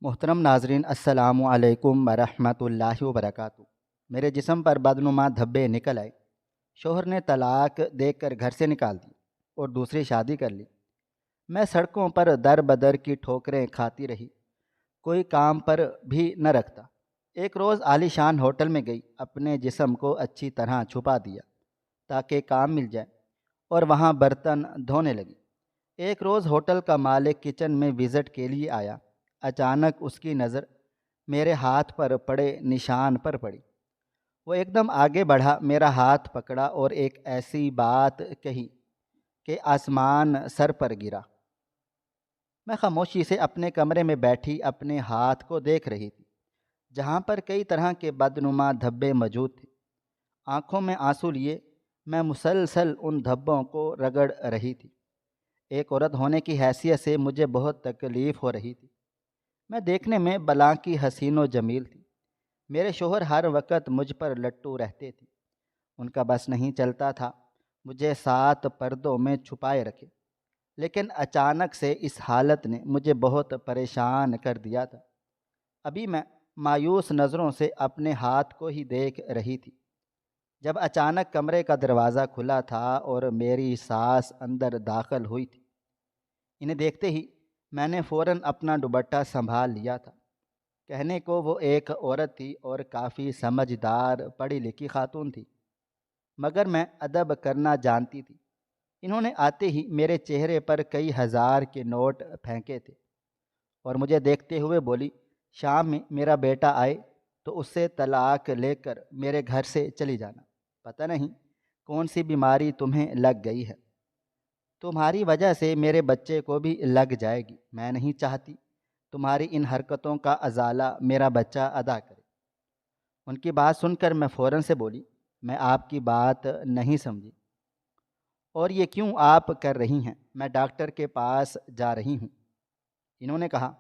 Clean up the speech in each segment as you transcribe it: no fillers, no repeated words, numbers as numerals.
محترم ناظرین، السلام علیکم ورحمۃ اللہ وبرکاتہ۔ میرے جسم پر بدنما دھبے نکل آئے۔ شوہر نے طلاق دے کر گھر سے نکال دی اور دوسری شادی کر لی۔ میں سڑکوں پر در بدر کی ٹھوکریں کھاتی رہی، کوئی کام پر بھی نہ رکھتا۔ ایک روز عالی شان ہوٹل میں گئی، اپنے جسم کو اچھی طرح چھپا دیا تاکہ کام مل جائے، اور وہاں برتن دھونے لگی۔ ایک روز ہوٹل کا مالک کچن میں وزٹ کے لیے آیا۔ اچانک اس کی نظر میرے ہاتھ پر پڑے نشان پر پڑی۔ وہ ایک دم آگے بڑھا، میرا ہاتھ پکڑا اور ایک ایسی بات کہی کہ آسمان سر پر گرا۔ میں خاموشی سے اپنے کمرے میں بیٹھی اپنے ہاتھ کو دیکھ رہی تھی، جہاں پر کئی طرح کے بدنما دھبے موجود تھے۔ آنکھوں میں آنسو لیے میں مسلسل ان دھبوں کو رگڑ رہی تھی۔ ایک عورت ہونے کی حیثیت سے مجھے بہت تکلیف ہو رہی تھی۔ میں دیکھنے میں بلاں کی حسین و جمیل تھی۔ میرے شوہر ہر وقت مجھ پر لٹو رہتے تھے۔ ان کا بس نہیں چلتا تھا مجھے 7 پردوں میں چھپائے رکھے، لیکن اچانک سے اس حالت نے مجھے بہت پریشان کر دیا تھا۔ ابھی میں مایوس نظروں سے اپنے ہاتھ کو ہی دیکھ رہی تھی جب اچانک کمرے کا دروازہ کھلا تھا اور میری ساس اندر داخل ہوئی تھی۔ انہیں دیکھتے ہی میں نے فوراً اپنا دوپٹہ سنبھال لیا تھا۔ کہنے کو وہ ایک عورت تھی اور کافی سمجھدار پڑھی لکھی خاتون تھی، مگر میں ادب کرنا جانتی تھی۔ انہوں نے آتے ہی میرے چہرے پر کئی ہزار کے نوٹ پھینکے تھے اور مجھے دیکھتے ہوئے بولی، شام میں میرا بیٹا آئے تو اس سے طلاق لے کر میرے گھر سے چلی جانا۔ پتہ نہیں کون سی بیماری تمہیں لگ گئی ہے، تمہاری وجہ سے میرے بچے کو بھی لگ جائے گی۔ میں نہیں چاہتی تمہاری ان حرکتوں کا ازالہ میرا بچہ ادا کرے۔ ان کی بات سن کر میں فوراً سے بولی، میں آپ کی بات نہیں سمجھی، اور یہ کیوں آپ کر رہی ہیں؟ میں ڈاکٹر کے پاس جا رہی ہوں۔ انہوں نے کہا۔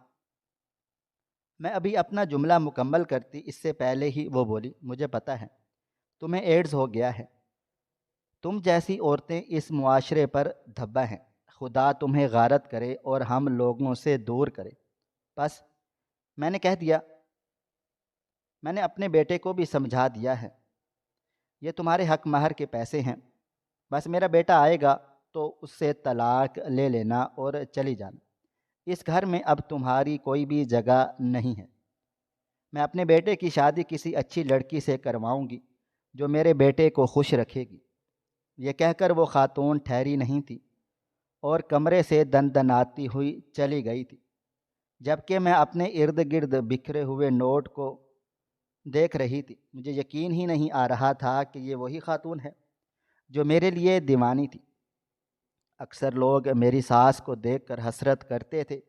میں ابھی اپنا جملہ مکمل کرتی اس سے پہلے ہی وہ بولی، مجھے پتہ ہے تمہیں ایڈز ہو گیا ہے۔ تم جیسی عورتیں اس معاشرے پر دھبا ہیں۔ خدا تمہیں غارت کرے اور ہم لوگوں سے دور کرے۔ بس میں نے کہہ دیا، میں نے اپنے بیٹے کو بھی سمجھا دیا ہے، یہ تمہارے حق مہر کے پیسے ہیں، بس میرا بیٹا آئے گا تو اس سے طلاق لے لینا اور چلی جانا۔ اس گھر میں اب تمہاری کوئی بھی جگہ نہیں ہے۔ میں اپنے بیٹے کی شادی کسی اچھی لڑکی سے کرواؤں گی جو میرے بیٹے کو خوش رکھے گی۔ یہ کہہ کر وہ خاتون ٹھہری نہیں تھی اور کمرے سے دندناتی ہوئی چلی گئی تھی، جبکہ میں اپنے ارد گرد بکھرے ہوئے نوٹ کو دیکھ رہی تھی۔ مجھے یقین ہی نہیں آ رہا تھا کہ یہ وہی خاتون ہے جو میرے لیے دیوانی تھی۔ اکثر لوگ میری ساس کو دیکھ کر حسرت کرتے تھے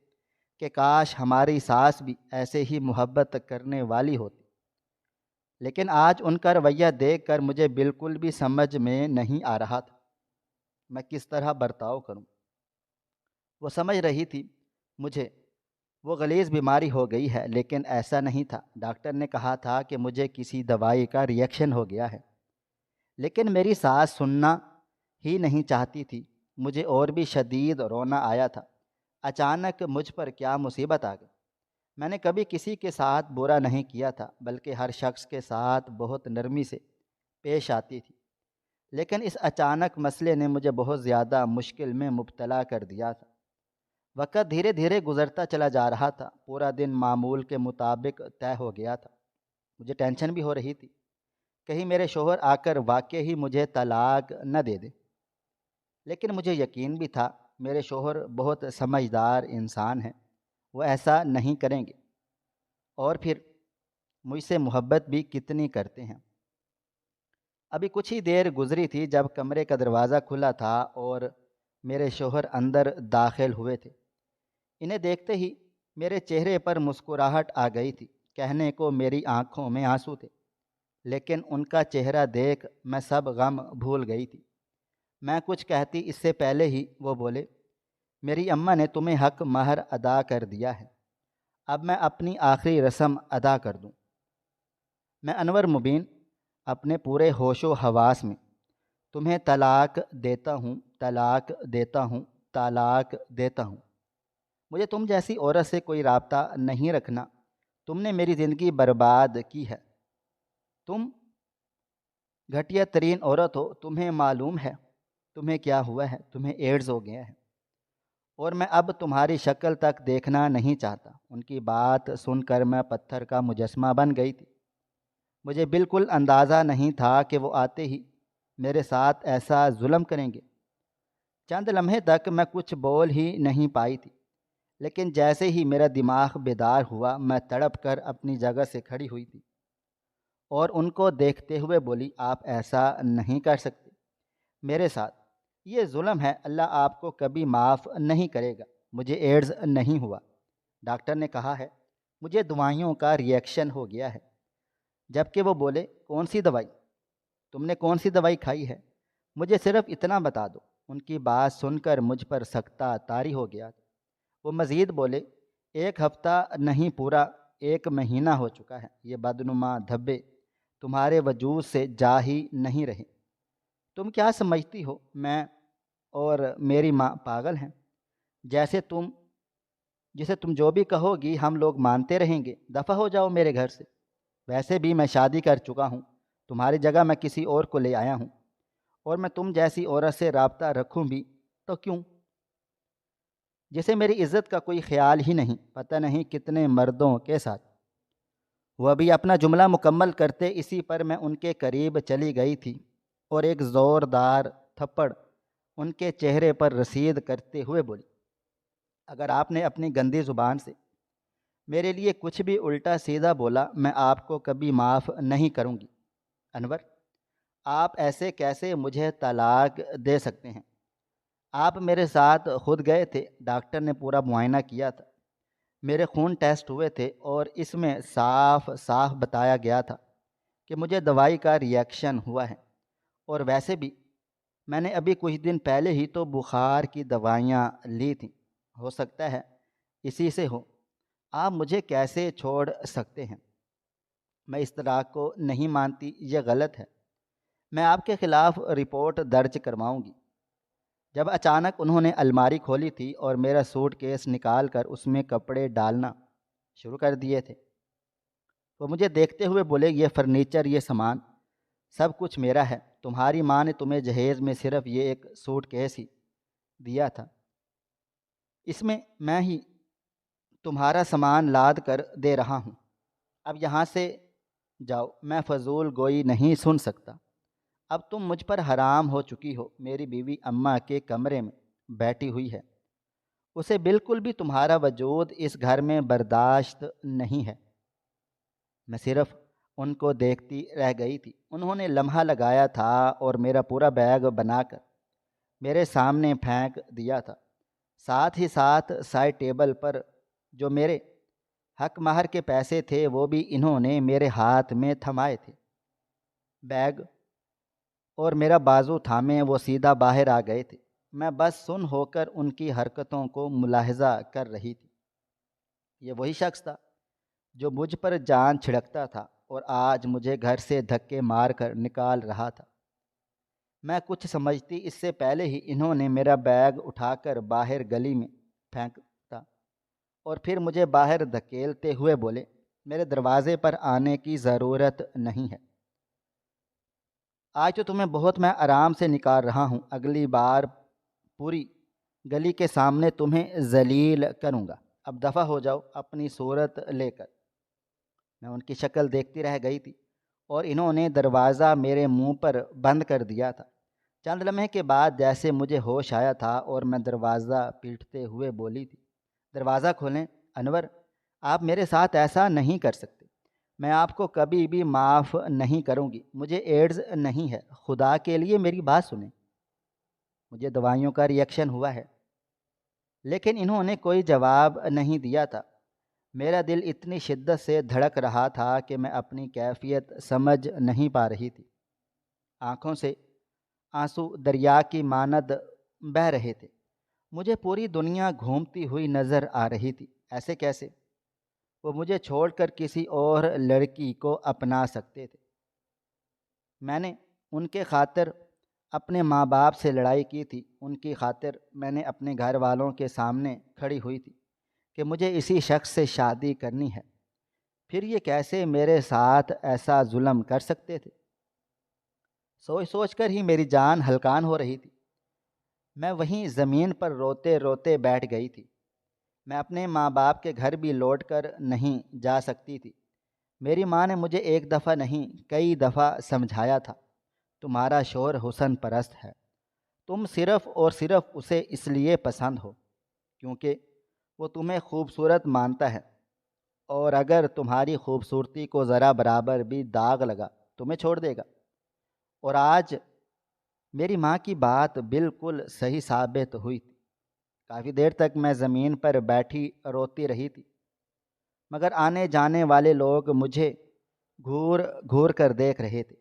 کہ کاش ہماری ساس بھی ایسے ہی محبت کرنے والی ہوتی، لیکن آج ان کا رویہ دیکھ کر مجھے بالکل بھی سمجھ میں نہیں آ رہا تھا میں کس طرح برتاؤ کروں۔ وہ سمجھ رہی تھی مجھے وہ غلیظ بیماری ہو گئی ہے، لیکن ایسا نہیں تھا۔ ڈاکٹر نے کہا تھا کہ مجھے کسی دوائی کا ری ایکشن ہو گیا ہے، لیکن میری ساس سننا ہی نہیں چاہتی تھی۔ مجھے اور بھی شدید رونا آیا تھا۔ اچانک مجھ پر کیا مصیبت آ گئی۔ میں نے کبھی کسی کے ساتھ برا نہیں کیا تھا، بلکہ ہر شخص کے ساتھ بہت نرمی سے پیش آتی تھی، لیکن اس اچانک مسئلے نے مجھے بہت زیادہ مشکل میں مبتلا کر دیا تھا۔ وقت دھیرے دھیرے گزرتا چلا جا رہا تھا، پورا دن معمول کے مطابق طے ہو گیا تھا۔ مجھے ٹینشن بھی ہو رہی تھی، کہیں میرے شوہر آ کر واقعی ہی مجھے طلاق نہ دے دے، لیکن مجھے یقین بھی تھا میرے شوہر بہت سمجھدار انسان ہیں، وہ ایسا نہیں کریں گے، اور پھر مجھ سے محبت بھی کتنی کرتے ہیں۔ ابھی کچھ ہی دیر گزری تھی جب کمرے کا دروازہ کھلا تھا اور میرے شوہر اندر داخل ہوئے تھے۔ انہیں دیکھتے ہی میرے چہرے پر مسکراہٹ آ گئی تھی۔ کہنے کو میری آنکھوں میں آنسو تھے، لیکن ان کا چہرہ دیکھ میں سب غم بھول گئی تھی۔ میں کچھ کہتی اس سے پہلے ہی وہ بولے، میری اماں نے تمہیں حق مہر ادا کر دیا ہے، اب میں اپنی آخری رسم ادا کر دوں۔ میں انور مبین اپنے پورے ہوش و حواس میں تمہیں طلاق دیتا ہوں، طلاق دیتا ہوں، طلاق دیتا ہوں۔ مجھے تم جیسی عورت سے کوئی رابطہ نہیں رکھنا، تم نے میری زندگی برباد کی ہے۔ تم گھٹیا ترین عورت ہو، تمہیں معلوم ہے تمہیں کیا ہوا ہے، تمہیں ایڈز ہو گیا ہے، اور میں اب تمہاری شکل تک دیکھنا نہیں چاہتا۔ ان کی بات سن کر میں پتھر کا مجسمہ بن گئی تھی۔ مجھے بالکل اندازہ نہیں تھا کہ وہ آتے ہی میرے ساتھ ایسا ظلم کریں گے۔ چند لمحے تک میں کچھ بول ہی نہیں پائی تھی، لیکن جیسے ہی میرا دماغ بیدار ہوا میں تڑپ کر اپنی جگہ سے کھڑی ہوئی تھی اور ان کو دیکھتے ہوئے بولی، آپ ایسا نہیں کر سکتے میرے ساتھ، یہ ظلم ہے، اللہ آپ کو کبھی معاف نہیں کرے گا۔ مجھے ایڈز نہیں ہوا، ڈاکٹر نے کہا ہے، مجھے دوائیوں کا ری ایکشن ہو گیا ہے۔ جبکہ وہ بولے، کون سی دوائی؟ تم نے کون سی دوائی کھائی ہے؟ مجھے صرف اتنا بتا دو۔ ان کی بات سن کر مجھ پر سکتہ طاری ہو گیا۔ وہ مزید بولے، 1 ہفتہ نہیں، پورا 1 مہینہ ہو چکا ہے، یہ بدنما دھبے تمہارے وجود سے جا ہی نہیں رہے۔ تم کیا سمجھتی ہو میں اور میری ماں پاگل ہیں؟ جسے تم جو بھی کہو گی ہم لوگ مانتے رہیں گے، دفع ہو جاؤ میرے گھر سے۔ ویسے بھی میں شادی کر چکا ہوں، تمہاری جگہ میں کسی اور کو لے آیا ہوں، اور میں تم جیسی عورت سے رابطہ رکھوں بھی تو کیوں، جسے میری عزت کا کوئی خیال ہی نہیں، پتہ نہیں کتنے مردوں کے ساتھ۔ وہ ابھی اپنا جملہ مکمل کرتے اسی پر میں ان کے قریب چلی گئی تھی اور ایک زوردار تھپڑ ان کے چہرے پر رسید کرتے ہوئے بولی، اگر آپ نے اپنی گندی زبان سے میرے لیے کچھ بھی الٹا سیدھا بولا میں آپ کو کبھی معاف نہیں کروں گی۔ انور، آپ ایسے کیسے مجھے طلاق دے سکتے ہیں؟ آپ میرے ساتھ خود گئے تھے، ڈاکٹر نے پورا معائنہ کیا تھا، میرے خون ٹیسٹ ہوئے تھے اور اس میں صاف صاف بتایا گیا تھا کہ مجھے دوائی کا ری ایکشن ہوا ہے، اور ویسے بھی میں نے ابھی کچھ دن پہلے ہی تو بخار کی دوائیاں لی تھیں، ہو سکتا ہے اسی سے ہو۔ آپ مجھے کیسے چھوڑ سکتے ہیں؟ میں اس طرح کو نہیں مانتی، یہ غلط ہے، میں آپ کے خلاف رپورٹ درج کرواؤں گی۔ جب اچانک انہوں نے الماری کھولی تھی اور میرا سوٹ کیس نکال کر اس میں کپڑے ڈالنا شروع کر دیے تھے، وہ مجھے دیکھتے ہوئے بولے، یہ فرنیچر، یہ سامان سب کچھ میرا ہے، تمہاری ماں نے تمہیں جہیز میں صرف یہ ایک سوٹ کیس ہی دیا تھا، اس میں ہی تمہارا سامان لاد کر دے رہا ہوں، اب یہاں سے جاؤ، میں فضول گوئی نہیں سن سکتا، اب تم مجھ پر حرام ہو چکی ہو۔ میری بیوی اماں کے کمرے میں بیٹھی ہوئی ہے، اسے بالکل بھی تمہارا وجود اس گھر میں برداشت نہیں ہے۔ میں صرف ان کو دیکھتی رہ گئی تھی، انہوں نے لمحہ لگایا تھا اور میرا پورا بیگ بنا کر میرے سامنے پھینک دیا تھا، ساتھ ہی ساتھ سائڈ ٹیبل پر جو میرے حق مہر کے پیسے تھے وہ بھی انہوں نے میرے ہاتھ میں تھمائے تھے۔ بیگ اور میرا بازو تھامے وہ سیدھا باہر آ گئے تھے، میں بس سن ہو کر ان کی حرکتوں کو ملاحظہ کر رہی تھی۔ یہ وہی شخص تھا جو مجھ پر جان چھڑکتا تھا اور آج مجھے گھر سے دھکے مار کر نکال رہا تھا۔ میں کچھ سمجھتی اس سے پہلے ہی انہوں نے میرا بیگ اٹھا کر باہر گلی میں پھینکتا اور پھر مجھے باہر دھکیلتے ہوئے بولے، میرے دروازے پر آنے کی ضرورت نہیں ہے، آج تو تمہیں بہت میں آرام سے نکال رہا ہوں، اگلی بار پوری گلی کے سامنے تمہیں ذلیل کروں گا، اب دفع ہو جاؤ اپنی صورت لے کر۔ میں ان کی شکل دیکھتی رہ گئی تھی اور انہوں نے دروازہ میرے منہ پر بند کر دیا تھا۔ چند لمحے کے بعد جیسے مجھے ہوش آیا تھا اور میں دروازہ پیٹتے ہوئے بولی تھی، دروازہ کھولیں۔ انور، آپ میرے ساتھ ایسا نہیں کر سکتے، میں آپ کو کبھی بھی معاف نہیں کروں گی، مجھے ایڈز نہیں ہے، خدا کے لیے میری بات سنیں، مجھے دوائیوں کا ری ایکشن ہوا ہے۔ لیکن انہوں نے کوئی جواب نہیں دیا تھا، میرا دل اتنی شدت سے دھڑک رہا تھا کہ میں اپنی کیفیت سمجھ نہیں پا رہی تھی، آنکھوں سے آنسو دریا کی مانند بہہ رہے تھے، مجھے پوری دنیا گھومتی ہوئی نظر آ رہی تھی، ایسے کیسے وہ مجھے چھوڑ کر کسی اور لڑکی کو اپنا سکتے تھے؟ میں نے ان کے خاطر اپنے ماں باپ سے لڑائی کی تھی، ان کی خاطر میں نے اپنے گھر والوں کے سامنے کھڑی ہوئی تھی، کہ مجھے اسی شخص سے شادی کرنی ہے، پھر یہ کیسے میرے ساتھ ایسا ظلم کر سکتے تھے؟ سوچ سوچ کر ہی میری جان ہلکان ہو رہی تھی۔ میں وہیں زمین پر روتے روتے بیٹھ گئی تھی۔ میں اپنے ماں باپ کے گھر بھی لوٹ کر نہیں جا سکتی تھی۔ میری ماں نے مجھے ایک دفعہ نہیں کئی دفعہ سمجھایا تھا، تمہارا شوہر حسن پرست ہے، تم صرف اور صرف اسے اس لیے پسند ہو کیونکہ وہ تمہیں خوبصورت مانتا ہے، اور اگر تمہاری خوبصورتی کو ذرا برابر بھی داغ لگا تمہیں چھوڑ دے گا۔ اور آج میری ماں کی بات بالکل صحیح ثابت ہوئی تھی۔ کافی دیر تک میں زمین پر بیٹھی روتی رہی تھی، مگر آنے جانے والے لوگ مجھے گھور گھور کر دیکھ رہے تھے۔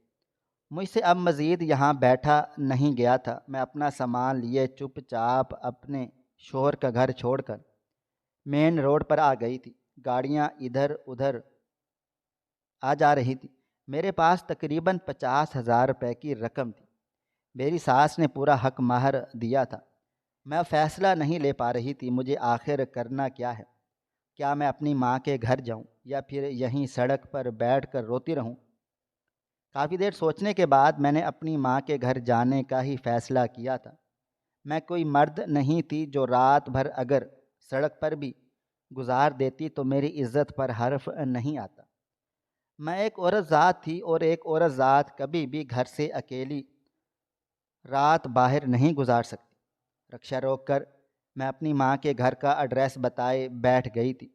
مجھ سے اب مزید یہاں بیٹھا نہیں گیا تھا۔ میں اپنا سامان لیے چپ چاپ اپنے شوہر کا گھر چھوڑ کر مین روڈ پر آ گئی تھی۔ گاڑیاں ادھر ادھر آ جا رہی تھی۔ میرے پاس تقریباً 50,000 روپے کی رقم تھی۔ میری ساس نے پورا حق مہر دیا تھا۔ میں فیصلہ نہیں لے پا رہی تھی مجھے آخر کرنا کیا ہے۔ کیا میں اپنی ماں کے گھر جاؤں یا پھر یہیں سڑک پر بیٹھ کر روتی رہوں؟ کافی دیر سوچنے کے بعد میں نے اپنی ماں کے گھر جانے کا ہی فیصلہ کیا تھا۔ میں کوئی مرد نہیں تھی جو رات بھر اگر سڑک پر بھی گزار دیتی تو میری عزت پر حرف نہیں آتا۔ میں ایک عورت ذات تھی، اور ایک عورت ذات کبھی بھی گھر سے اکیلی رات باہر نہیں گزار سکتی۔ رکشہ روک کر میں اپنی ماں کے گھر کا ایڈریس بتائے بیٹھ گئی تھی۔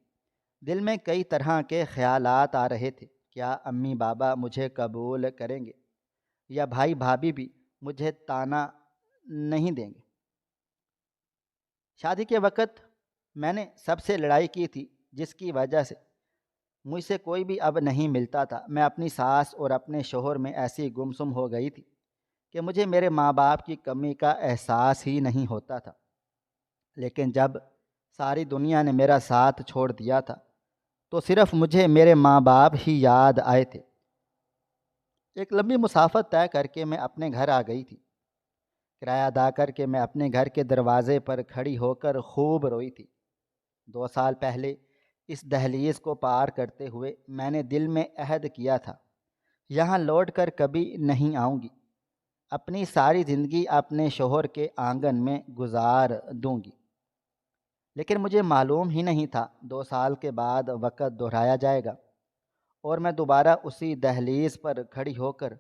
دل میں کئی طرح کے خیالات آ رہے تھے۔ کیا امی بابا مجھے قبول کریں گے، یا بھائی بھابھی بھی مجھے طعنہ نہیں دیں گے؟ شادی کے وقت میں نے سب سے لڑائی کی تھی، جس کی وجہ سے مجھ سے کوئی بھی اب نہیں ملتا تھا۔ میں اپنی ساس اور اپنے شوہر میں ایسی گمسم ہو گئی تھی کہ مجھے میرے ماں باپ کی کمی کا احساس ہی نہیں ہوتا تھا۔ لیکن جب ساری دنیا نے میرا ساتھ چھوڑ دیا تھا تو صرف مجھے میرے ماں باپ ہی یاد آئے تھے۔ ایک لمبی مسافت طے کر کے میں اپنے گھر آ گئی تھی۔ کرایہ ادا کر کے میں اپنے گھر کے دروازے پر کھڑی ہو کر خوب روئی تھی۔ 2 سال پہلے اس دہلیز کو پار کرتے ہوئے میں نے دل میں عہد کیا تھا، یہاں لوٹ کر کبھی نہیں آؤں گی، اپنی ساری زندگی اپنے شوہر کے آنگن میں گزار دوں گی۔ لیکن مجھے معلوم ہی نہیں تھا 2 سال کے بعد وقت دہرایا جائے گا، اور میں دوبارہ اسی دہلیز پر کھڑی ہو کر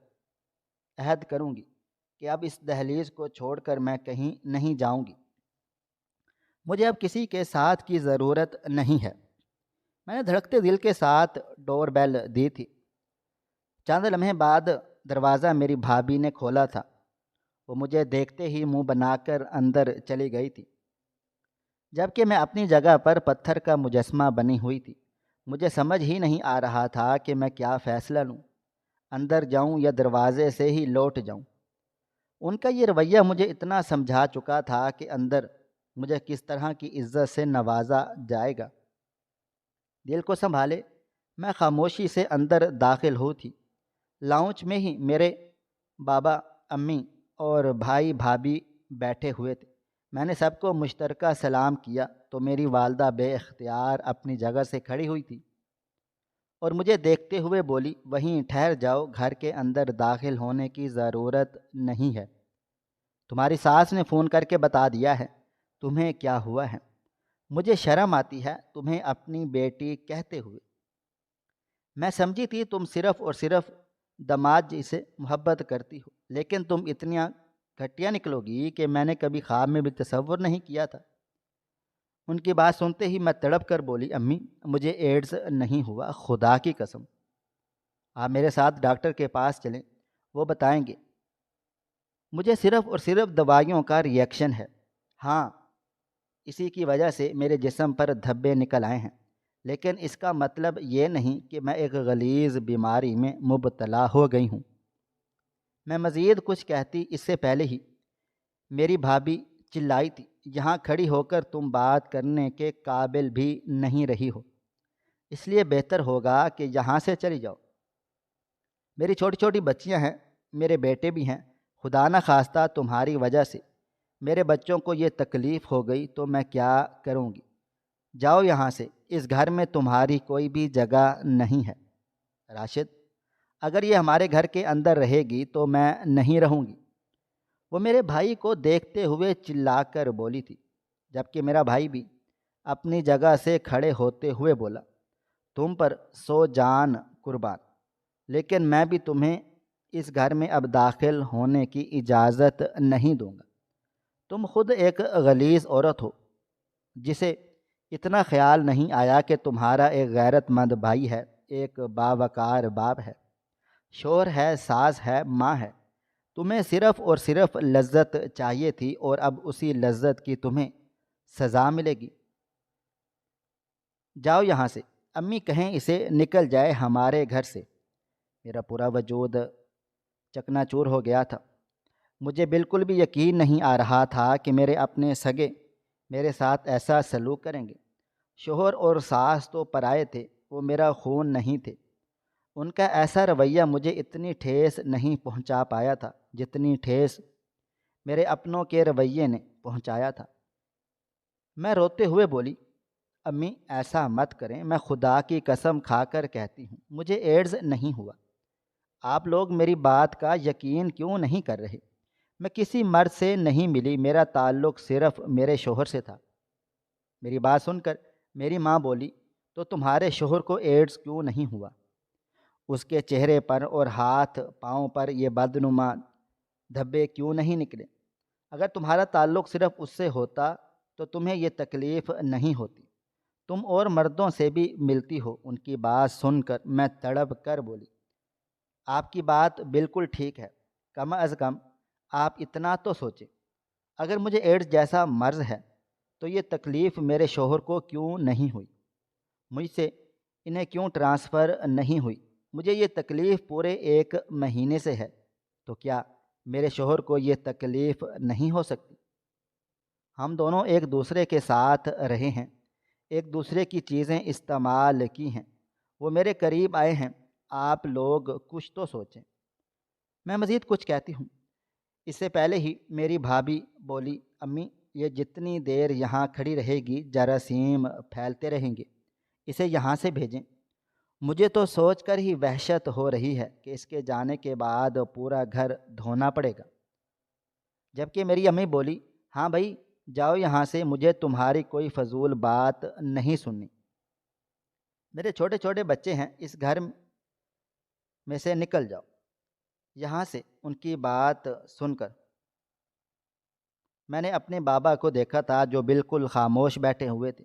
عہد کروں گی کہ اب اس دہلیز کو چھوڑ کر میں کہیں نہیں جاؤں گی۔ مجھے اب کسی کے ساتھ کی ضرورت نہیں ہے۔ میں نے دھڑکتے دل کے ساتھ ڈور بیل دی تھی۔ چند لمحے بعد دروازہ میری بھابھی نے کھولا تھا۔ وہ مجھے دیکھتے ہی منہ بنا کر اندر چلی گئی تھی، جبکہ میں اپنی جگہ پر پتھر کا مجسمہ بنی ہوئی تھی۔ مجھے سمجھ ہی نہیں آ رہا تھا کہ میں کیا فیصلہ لوں، اندر جاؤں یا دروازے سے ہی لوٹ جاؤں۔ ان کا یہ رویہ مجھے اتنا سمجھا چکا تھا کہ اندر مجھے کس طرح کی عزت سے نوازا جائے گا۔ دل کو سنبھالے میں خاموشی سے اندر داخل ہوئی تھی۔ لاؤنج میں ہی میرے بابا، امی اور بھائی بھابھی بیٹھے ہوئے تھے۔ میں نے سب کو مشترکہ سلام کیا تو میری والدہ بے اختیار اپنی جگہ سے کھڑی ہوئی تھی اور مجھے دیکھتے ہوئے بولی، وہیں ٹھہر جاؤ، گھر کے اندر داخل ہونے کی ضرورت نہیں ہے۔ تمہاری ساس نے فون کر کے بتا دیا ہے تمہیں کیا ہوا ہے۔ مجھے شرم آتی ہے تمہیں اپنی بیٹی کہتے ہوئے۔ میں سمجھی تھی تم صرف اور صرف داماد جی سے محبت کرتی ہو، لیکن تم اتنی گھٹیا نکلو گی کہ میں نے کبھی خواب میں بھی تصور نہیں کیا تھا۔ ان کی بات سنتے ہی میں تڑپ کر بولی، امی مجھے ایڈز نہیں ہوا، خدا کی قسم۔ آپ میرے ساتھ ڈاکٹر کے پاس چلیں، وہ بتائیں گے۔ مجھے صرف اور صرف دوائیوں کا ری ایکشن ہے۔ ہاں، اسی کی وجہ سے میرے جسم پر دھبے نکل آئے ہیں، لیکن اس کا مطلب یہ نہیں کہ میں ایک غلیظ بیماری میں مبتلا ہو گئی ہوں۔ میں مزید کچھ کہتی اس سے پہلے ہی میری بھابھی چلائی تھی، یہاں کھڑی ہو کر تم بات کرنے کے قابل بھی نہیں رہی ہو، اس لیے بہتر ہوگا کہ یہاں سے چلی جاؤ۔ میری چھوٹی چھوٹی بچیاں ہیں، میرے بیٹے بھی ہیں، خدا نہ خواستہ تمہاری وجہ سے میرے بچوں کو یہ تکلیف ہو گئی تو میں کیا کروں گی؟ جاؤ یہاں سے، اس گھر میں تمہاری کوئی بھی جگہ نہیں ہے۔ راشد، اگر یہ ہمارے گھر کے اندر رہے گی تو میں نہیں رہوں گی۔ وہ میرے بھائی کو دیکھتے ہوئے چلا کر بولی تھی، جبکہ میرا بھائی بھی اپنی جگہ سے کھڑے ہوتے ہوئے بولا، تم پر 100 جان قربان، لیکن میں بھی تمہیں اس گھر میں اب داخل ہونے کی اجازت نہیں دوں گا۔ تم خود ایک غلیظ عورت ہو جسے اتنا خیال نہیں آیا کہ تمہارا ایک غیرت مند بھائی ہے، ایک باوقار باپ ہے، شوہر ہے، ساس ہے، ماں ہے۔ تمہیں صرف اور صرف لذت چاہیے تھی اور اب اسی لذت کی تمہیں سزا ملے گی۔ جاؤ یہاں سے، امی کہیں اسے نکل جائے ہمارے گھر سے۔ میرا پورا وجود چکنا چور ہو گیا تھا۔ مجھے بالکل بھی یقین نہیں آ رہا تھا کہ میرے اپنے سگے میرے ساتھ ایسا سلوک کریں گے۔ شوہر اور ساس تو پرائے تھے، وہ میرا خون نہیں تھے۔ ان کا ایسا رویہ مجھے اتنی ٹھیس نہیں پہنچا پایا تھا جتنی ٹھیس میرے اپنوں کے رویے نے پہنچایا تھا۔ میں روتے ہوئے بولی، امی ایسا مت کریں، میں خدا کی قسم کھا کر کہتی ہوں مجھے ایڈز نہیں ہوا۔ آپ لوگ میری بات کا یقین کیوں نہیں کر رہے؟ میں کسی مرد سے نہیں ملی، میرا تعلق صرف میرے شوہر سے تھا۔ میری بات سن کر میری ماں بولی، تو تمہارے شوہر کو ایڈز کیوں نہیں ہوا؟ اس کے چہرے پر اور ہاتھ پاؤں پر یہ بدنما دھبے کیوں نہیں نکلے؟ اگر تمہارا تعلق صرف اس سے ہوتا تو تمہیں یہ تکلیف نہیں ہوتی۔ تم اور مردوں سے بھی ملتی ہو۔ ان کی بات سن کر میں تڑپ کر بولی، آپ کی بات بالکل ٹھیک ہے، کم از کم آپ اتنا تو سوچیں، اگر مجھے ایڈز جیسا مرض ہے تو یہ تکلیف میرے شوہر کو کیوں نہیں ہوئی؟ مجھ سے انہیں کیوں ٹرانسفر نہیں ہوئی؟ مجھے یہ تکلیف پورے 1 مہینے سے ہے، تو کیا میرے شوہر کو یہ تکلیف نہیں ہو سکتی؟ ہم دونوں ایک دوسرے کے ساتھ رہے ہیں، ایک دوسرے کی چیزیں استعمال کی ہیں، وہ میرے قریب آئے ہیں، آپ لوگ کچھ تو سوچیں۔ میں مزید کچھ کہتی ہوں اس سے پہلے ہی میری بھابھی بولی، امی یہ جتنی دیر یہاں کھڑی رہے گی جراثیم پھیلتے رہیں گے، اسے یہاں سے بھیجیں۔ مجھے تو سوچ کر ہی وحشت ہو رہی ہے کہ اس کے جانے کے بعد پورا گھر دھونا پڑے گا۔ جبکہ میری امی بولی، ہاں بھائی جاؤ یہاں سے، مجھے تمہاری کوئی فضول بات نہیں سننی۔ میرے چھوٹے چھوٹے بچے ہیں، اس گھر میں سے نکل جاؤ یہاں سے۔ ان کی بات سن کر میں نے اپنے بابا کو دیکھا تھا جو بالکل خاموش بیٹھے ہوئے تھے۔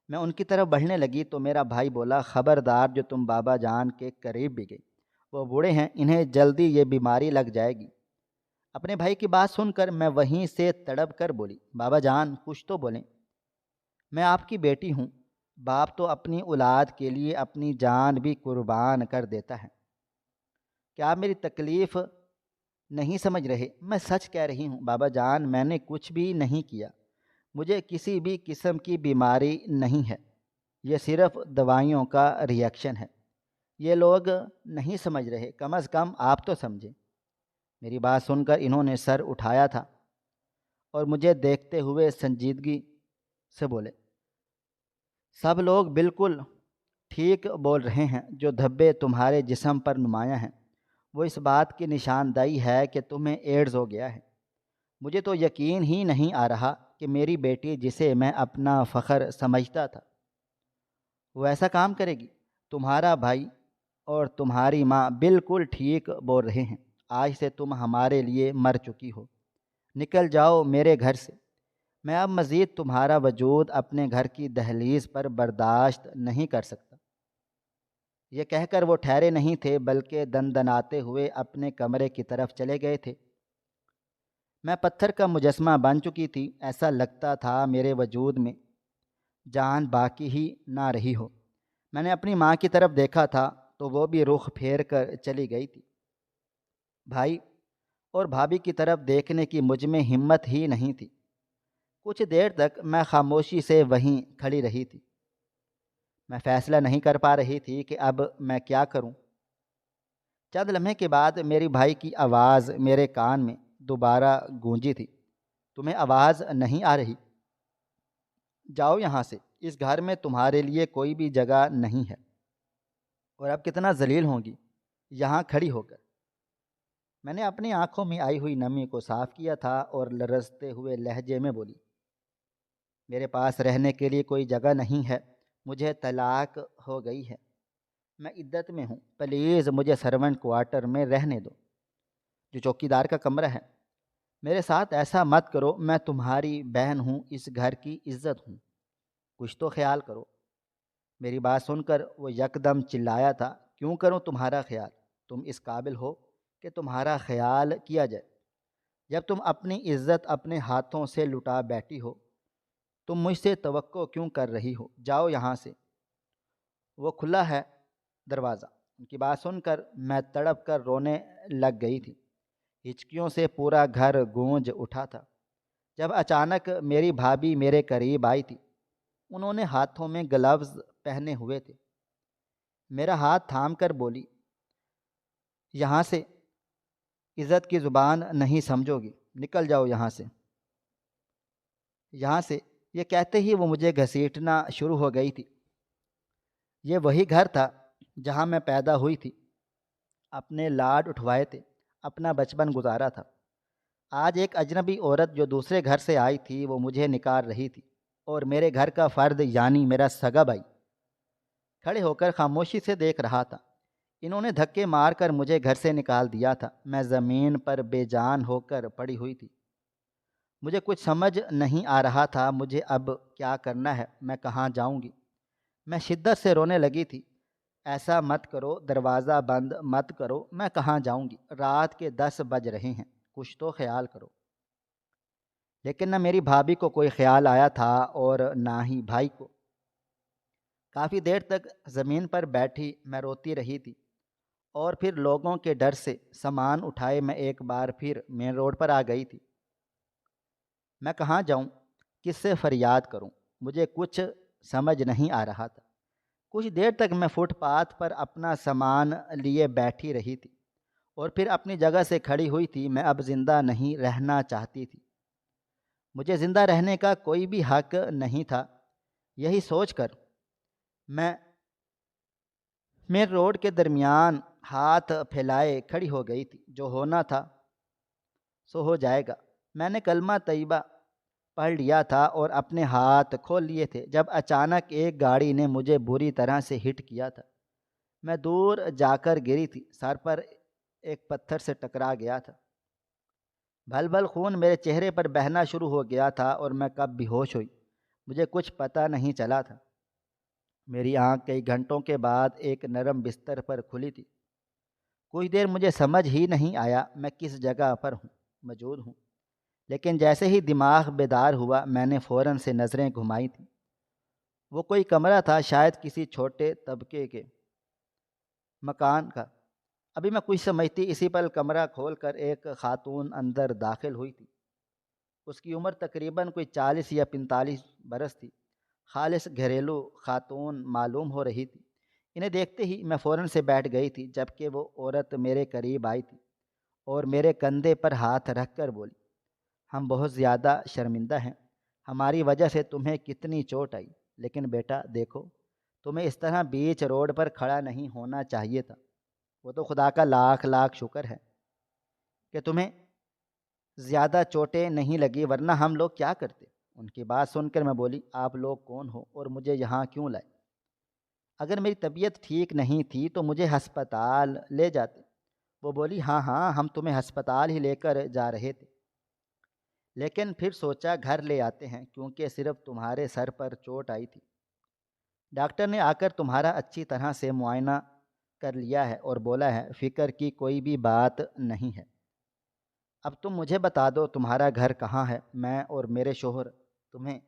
میں ان کی طرف بڑھنے لگی تو میرا بھائی بولا، خبردار جو تم بابا جان کے قریب بھی گئی، وہ بوڑھے ہیں، انہیں جلدی یہ بیماری لگ جائے گی۔ اپنے بھائی کی بات سن کر میں وہیں سے تڑپ کر بولی، بابا جان کچھ تو بولیں، میں آپ کی بیٹی ہوں، باپ تو اپنی اولاد کے لیے اپنی جان بھی قربان کر دیتا ہے۔ کیا آپ میری تکلیف نہیں سمجھ رہے؟ میں سچ کہہ رہی ہوں بابا جان، میں نے کچھ بھی نہیں کیا، مجھے کسی بھی قسم کی بیماری نہیں ہے، یہ صرف دوائیوں کا ریئیکشن ہے۔ یہ لوگ نہیں سمجھ رہے، کم از کم آپ تو سمجھیں۔ میری بات سن کر انہوں نے سر اٹھایا تھا اور مجھے دیکھتے ہوئے سنجیدگی سے بولے، سب لوگ بالکل ٹھیک بول رہے ہیں، جو دھبے تمہارے جسم پر نمایاں ہیں وہ اس بات کی نشاندہی ہے کہ تمہیں ایڈز ہو گیا ہے۔ مجھے تو یقین ہی نہیں آ رہا کہ میری بیٹی جسے میں اپنا فخر سمجھتا تھا وہ ایسا کام کرے گی۔ تمہارا بھائی اور تمہاری ماں بالکل ٹھیک بول رہے ہیں، آج سے تم ہمارے لیے مر چکی ہو، نکل جاؤ میرے گھر سے۔ میں اب مزید تمہارا وجود اپنے گھر کی دہلیز پر برداشت نہیں کر سکتا۔ یہ کہہ کر وہ ٹھہرے نہیں تھے بلکہ دندناتے ہوئے اپنے کمرے کی طرف چلے گئے تھے۔ میں پتھر کا مجسمہ بن چکی تھی، ایسا لگتا تھا میرے وجود میں جان باقی ہی نہ رہی ہو۔ میں نے اپنی ماں کی طرف دیکھا تھا تو وہ بھی رخ پھیر کر چلی گئی تھی۔ بھائی اور بھابھی کی طرف دیکھنے کی مجھ میں ہمت ہی نہیں تھی۔ کچھ دیر تک میں خاموشی سے وہیں کھڑی رہی تھی۔ میں فیصلہ نہیں کر پا رہی تھی کہ اب میں کیا کروں۔ چند لمحے کے بعد میری بھائی کی آواز میرے کان میں دوبارہ گونجی تھی، تمہیں آواز نہیں آ رہی؟ جاؤ یہاں سے، اس گھر میں تمہارے لیے کوئی بھی جگہ نہیں ہے۔ اور اب کتنا ذلیل ہوں گی یہاں کھڑی ہو کر۔ میں نے اپنی آنکھوں میں آئی ہوئی نمی کو صاف کیا تھا اور لرزتے ہوئے لہجے میں بولی، میرے پاس رہنے کے لیے کوئی جگہ نہیں ہے، مجھے طلاق ہو گئی ہے، میں عدت میں ہوں، پلیز مجھے سرونٹ کوارٹر میں رہنے دو، جو چوکی دار کا کمرہ ہے۔ میرے ساتھ ایسا مت کرو، میں تمہاری بہن ہوں، اس گھر کی عزت ہوں، کچھ تو خیال کرو۔ میری بات سن کر وہ یکدم چلایا تھا، کیوں کروں تمہارا خیال؟ تم اس قابل ہو کہ تمہارا خیال کیا جائے؟ جب تم اپنی عزت اپنے ہاتھوں سے لٹا بیٹھی ہو، تم مجھ سے توقع کیوں کر رہی ہو؟ جاؤ یہاں سے، وہ کھلا ہے دروازہ۔ ان کی بات سن کر میں تڑپ کر رونے لگ گئی تھی، ہچکیوں سے پورا گھر گونج اٹھا تھا۔ جب اچانک میری بھابھی میرے قریب آئی تھی، انہوں نے ہاتھوں میں گلوز پہنے ہوئے تھے، میرا ہاتھ تھام کر بولی، یہاں سے عزت کی زبان نہیں سمجھو گی، نکل جاؤ یہاں سے، یہاں سے۔ یہ کہتے ہی وہ مجھے گھسیٹنا شروع ہو گئی تھی۔ یہ وہی گھر تھا جہاں میں پیدا ہوئی تھی، اپنے لاڈ اٹھوائے تھے، اپنا بچپن گزارا تھا۔ آج ایک اجنبی عورت جو دوسرے گھر سے آئی تھی وہ مجھے نکال رہی تھی، اور میرے گھر کا فرد یعنی میرا سگا بھائی کھڑے ہو کر خاموشی سے دیکھ رہا تھا۔ انہوں نے دھکے مار کر مجھے گھر سے نکال دیا تھا، میں زمین پر بے جان ہو کر پڑی ہوئی تھی۔ مجھے کچھ سمجھ نہیں آ رہا تھا، مجھے اب کیا کرنا ہے، میں کہاں جاؤں گی؟ میں شدت سے رونے لگی تھی۔ ایسا مت کرو، دروازہ بند مت کرو، میں کہاں جاؤں گی؟ رات کے 10 بج رہے ہیں، کچھ تو خیال کرو۔ لیکن نہ میری بھابھی کو کوئی خیال آیا تھا اور نہ ہی بھائی کو۔ کافی دیر تک زمین پر بیٹھی میں روتی رہی تھی، اور پھر لوگوں کے ڈر سے سامان اٹھائے میں ایک بار پھر مین روڈ پر آ گئی تھی۔ میں کہاں جاؤں، کس سے فریاد کروں؟ مجھے کچھ سمجھ نہیں آ رہا تھا۔ کچھ دیر تک میں فٹ پاتھ پر اپنا سامان لیے بیٹھی رہی تھی، اور پھر اپنی جگہ سے کھڑی ہوئی تھی۔ میں اب زندہ نہیں رہنا چاہتی تھی، مجھے زندہ رہنے کا کوئی بھی حق نہیں تھا۔ یہی سوچ کر میں مین روڈ کے درمیان ہاتھ پھیلائے کھڑی ہو گئی تھی۔ جو ہونا تھا سو ہو جائے گا، میں نے کلمہ طیبہ پڑھ لیا تھا اور اپنے ہاتھ کھول لیے تھے، جب اچانک ایک گاڑی نے مجھے بری طرح سے ہٹ کیا تھا۔ میں دور جا کر گری تھی، سر پر ایک پتھر سے ٹکرا گیا تھا۔ بھل بھل خون میرے چہرے پر بہنا شروع ہو گیا تھا، اور میں کب بے ہوش ہوئی مجھے کچھ پتہ نہیں چلا تھا۔ میری آنکھ کئی گھنٹوں کے بعد ایک نرم بستر پر کھلی تھی۔ کچھ دیر مجھے سمجھ ہی نہیں آیا میں کس جگہ پر موجود ہوں، لیکن جیسے ہی دماغ بیدار ہوا میں نے فوراً سے نظریں گھمائی تھیں۔ وہ کوئی کمرہ تھا، شاید کسی چھوٹے طبقے کے مکان کا۔ ابھی میں کچھ سمجھتی اسی پر کمرہ کھول کر ایک خاتون اندر داخل ہوئی تھی۔ اس کی عمر تقریباً کوئی 40 یا 45 برس تھی، خالص گھریلو خاتون معلوم ہو رہی تھی۔ انہیں دیکھتے ہی میں فوراً سے بیٹھ گئی تھی، جبکہ وہ عورت میرے قریب آئی تھی اور میرے کندھے پر ہاتھ رکھ کر بولی، ہم بہت زیادہ شرمندہ ہیں، ہماری وجہ سے تمہیں کتنی چوٹ آئی، لیکن بیٹا دیکھو، تمہیں اس طرح بیچ روڈ پر کھڑا نہیں ہونا چاہیے تھا۔ وہ تو خدا کا لاکھ لاکھ شکر ہے کہ تمہیں زیادہ چوٹیں نہیں لگی، ورنہ ہم لوگ کیا کرتے؟ ان کی بات سن کر میں بولی، آپ لوگ کون ہو اور مجھے یہاں کیوں لائے؟ اگر میری طبیعت ٹھیک نہیں تھی تو مجھے ہسپتال لے جاتے۔ وہ بولی، ہاں ہاں، ہم تمہیں ہسپتال ہی لے کر جا رہے تھے، لیکن پھر سوچا گھر لے آتے ہیں، کیونکہ صرف تمہارے سر پر چوٹ آئی تھی۔ ڈاکٹر نے آ کر تمہارا اچھی طرح سے معائنہ کر لیا ہے اور بولا ہے فکر کی کوئی بھی بات نہیں ہے۔ اب تم مجھے بتا دو تمہارا گھر کہاں ہے، میں اور میرے شوہر تمہیں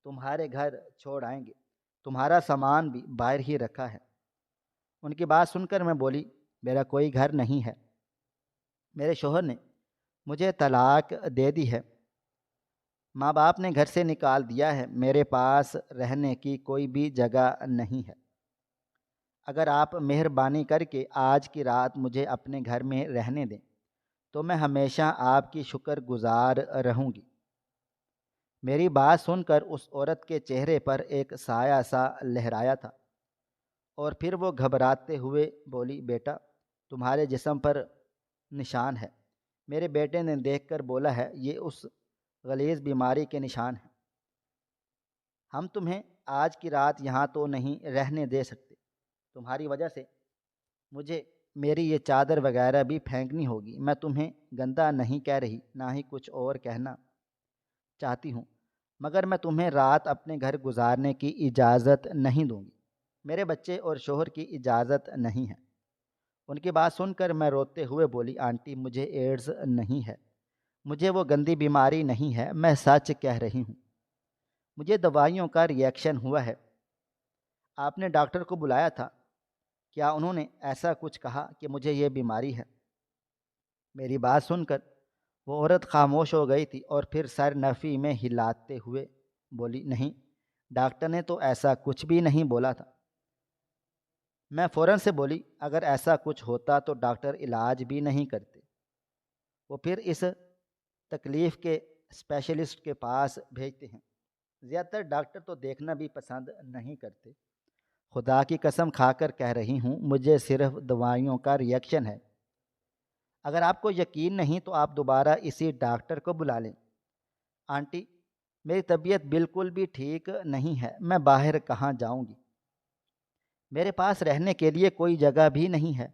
تمہارے گھر چھوڑ آئیں گے، تمہارا سامان بھی باہر ہی رکھا ہے۔ ان کی بات سن کر میں بولی، میرا کوئی گھر نہیں ہے، میرے شوہر نے مجھے طلاق دے دی ہے، ماں باپ نے گھر سے نکال دیا ہے، میرے پاس رہنے کی کوئی بھی جگہ نہیں ہے۔ اگر آپ مہربانی کر کے آج کی رات مجھے اپنے گھر میں رہنے دیں تو میں ہمیشہ آپ کی شکر گزار رہوں گی۔ میری بات سن کر اس عورت کے چہرے پر ایک سایہ سا لہرایا تھا، اور پھر وہ گھبراتے ہوئے بولی، بیٹا تمہارے جسم پر نشان ہے۔ میرے بیٹے نے دیکھ کر بولا ہے، یہ اس غلیظ بیماری کے نشان ہیں۔ ہم تمہیں آج کی رات یہاں تو نہیں رہنے دے سکتے۔ تمہاری وجہ سے مجھے میری یہ چادر وغیرہ بھی پھینکنی ہوگی۔ میں تمہیں گندا نہیں کہہ رہی، نہ ہی کچھ اور کہنا چاہتی ہوں، مگر میں تمہیں رات اپنے گھر گزارنے کی اجازت نہیں دوں گی۔ میرے بچے اور شوہر کی اجازت نہیں ہے۔ ان کی بات سن کر میں روتے ہوئے بولی، آنٹی مجھے ایڈز نہیں ہے، مجھے وہ گندی بیماری نہیں ہے، میں سچ کہہ رہی ہوں۔ مجھے دوائیوں کا ری ایکشن ہوا ہے۔ آپ نے ڈاکٹر کو بلایا تھا، کیا انہوں نے ایسا کچھ کہا کہ مجھے یہ بیماری ہے؟ میری بات سن کر وہ عورت خاموش ہو گئی تھی، اور پھر سر نفی میں ہلاتے ہوئے بولی، نہیں، ڈاکٹر نے تو ایسا کچھ بھی نہیں بولا تھا۔ میں فوراً سے بولی، اگر ایسا کچھ ہوتا تو ڈاکٹر علاج بھی نہیں کرتے، وہ پھر اس تکلیف کے اسپیشلسٹ کے پاس بھیجتے ہیں۔ زیادہ تر ڈاکٹر تو دیکھنا بھی پسند نہیں کرتے۔ خدا کی قسم کھا کر کہہ رہی ہوں، مجھے صرف دوائیوں کا ری ایکشن ہے۔ اگر آپ کو یقین نہیں تو آپ دوبارہ اسی ڈاکٹر کو بلا لیں۔ آنٹی میری طبیعت بالکل بھی ٹھیک نہیں ہے، میں باہر کہاں جاؤں گی؟ میرے پاس رہنے کے لیے کوئی جگہ بھی نہیں ہے۔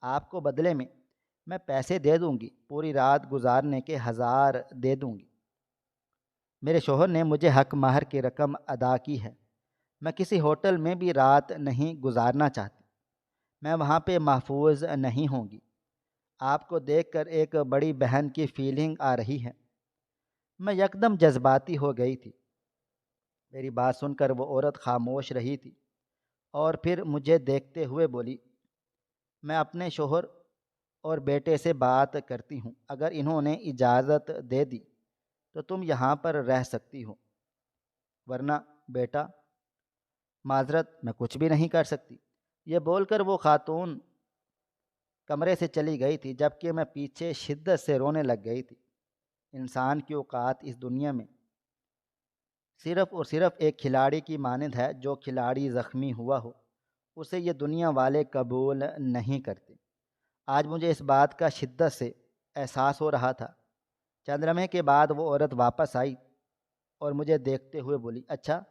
آپ کو بدلے میں پیسے دے دوں گی، پوری رات گزارنے کے 1000 دے دوں گی۔ میرے شوہر نے مجھے حق مہر کی رقم ادا کی ہے۔ میں کسی ہوٹل میں بھی رات نہیں گزارنا چاہتی، میں وہاں پہ محفوظ نہیں ہوں گی۔ آپ کو دیکھ کر ایک بڑی بہن کی فیلنگ آ رہی ہے۔ میں یکدم جذباتی ہو گئی تھی۔ میری بات سن کر وہ عورت خاموش رہی تھی، اور پھر مجھے دیکھتے ہوئے بولی، میں اپنے شوہر اور بیٹے سے بات کرتی ہوں، اگر انہوں نے اجازت دے دی تو تم یہاں پر رہ سکتی ہو، ورنہ بیٹا معذرت میں کچھ بھی نہیں کر سکتی۔ یہ بول کر وہ خاتون کمرے سے چلی گئی تھی، جبکہ میں پیچھے شدت سے رونے لگ گئی تھی۔ انسان کی اوقات اس دنیا میں صرف اور صرف ایک کھلاڑی کی مانند ہے۔ جو کھلاڑی زخمی ہوا ہو اسے یہ دنیا والے قبول نہیں کرتے۔ آج مجھے اس بات کا شدت سے احساس ہو رہا تھا۔ چند لمحے کے بعد وہ عورت واپس آئی اور مجھے دیکھتے ہوئے بولی، اچھا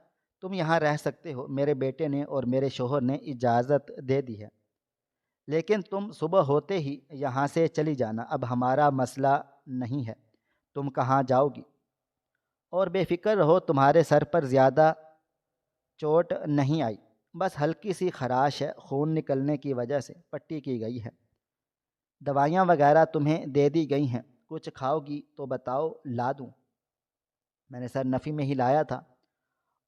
تم یہاں رہ سکتے ہو، میرے بیٹے نے اور میرے شوہر نے اجازت دے دی ہے، لیکن تم صبح ہوتے ہی یہاں سے چلی جانا۔ اب ہمارا مسئلہ نہیں ہے تم کہاں جاؤ گی، اور بے فکر رہو، تمہارے سر پر زیادہ چوٹ نہیں آئی، بس ہلکی سی خراش ہے، خون نکلنے کی وجہ سے پٹی کی گئی ہے۔ دوائیاں وغیرہ تمہیں دے دی گئی ہیں، کچھ کھاؤ گی تو بتاؤ لا دوں؟ میں نے سر نفی میں ہلایا تھا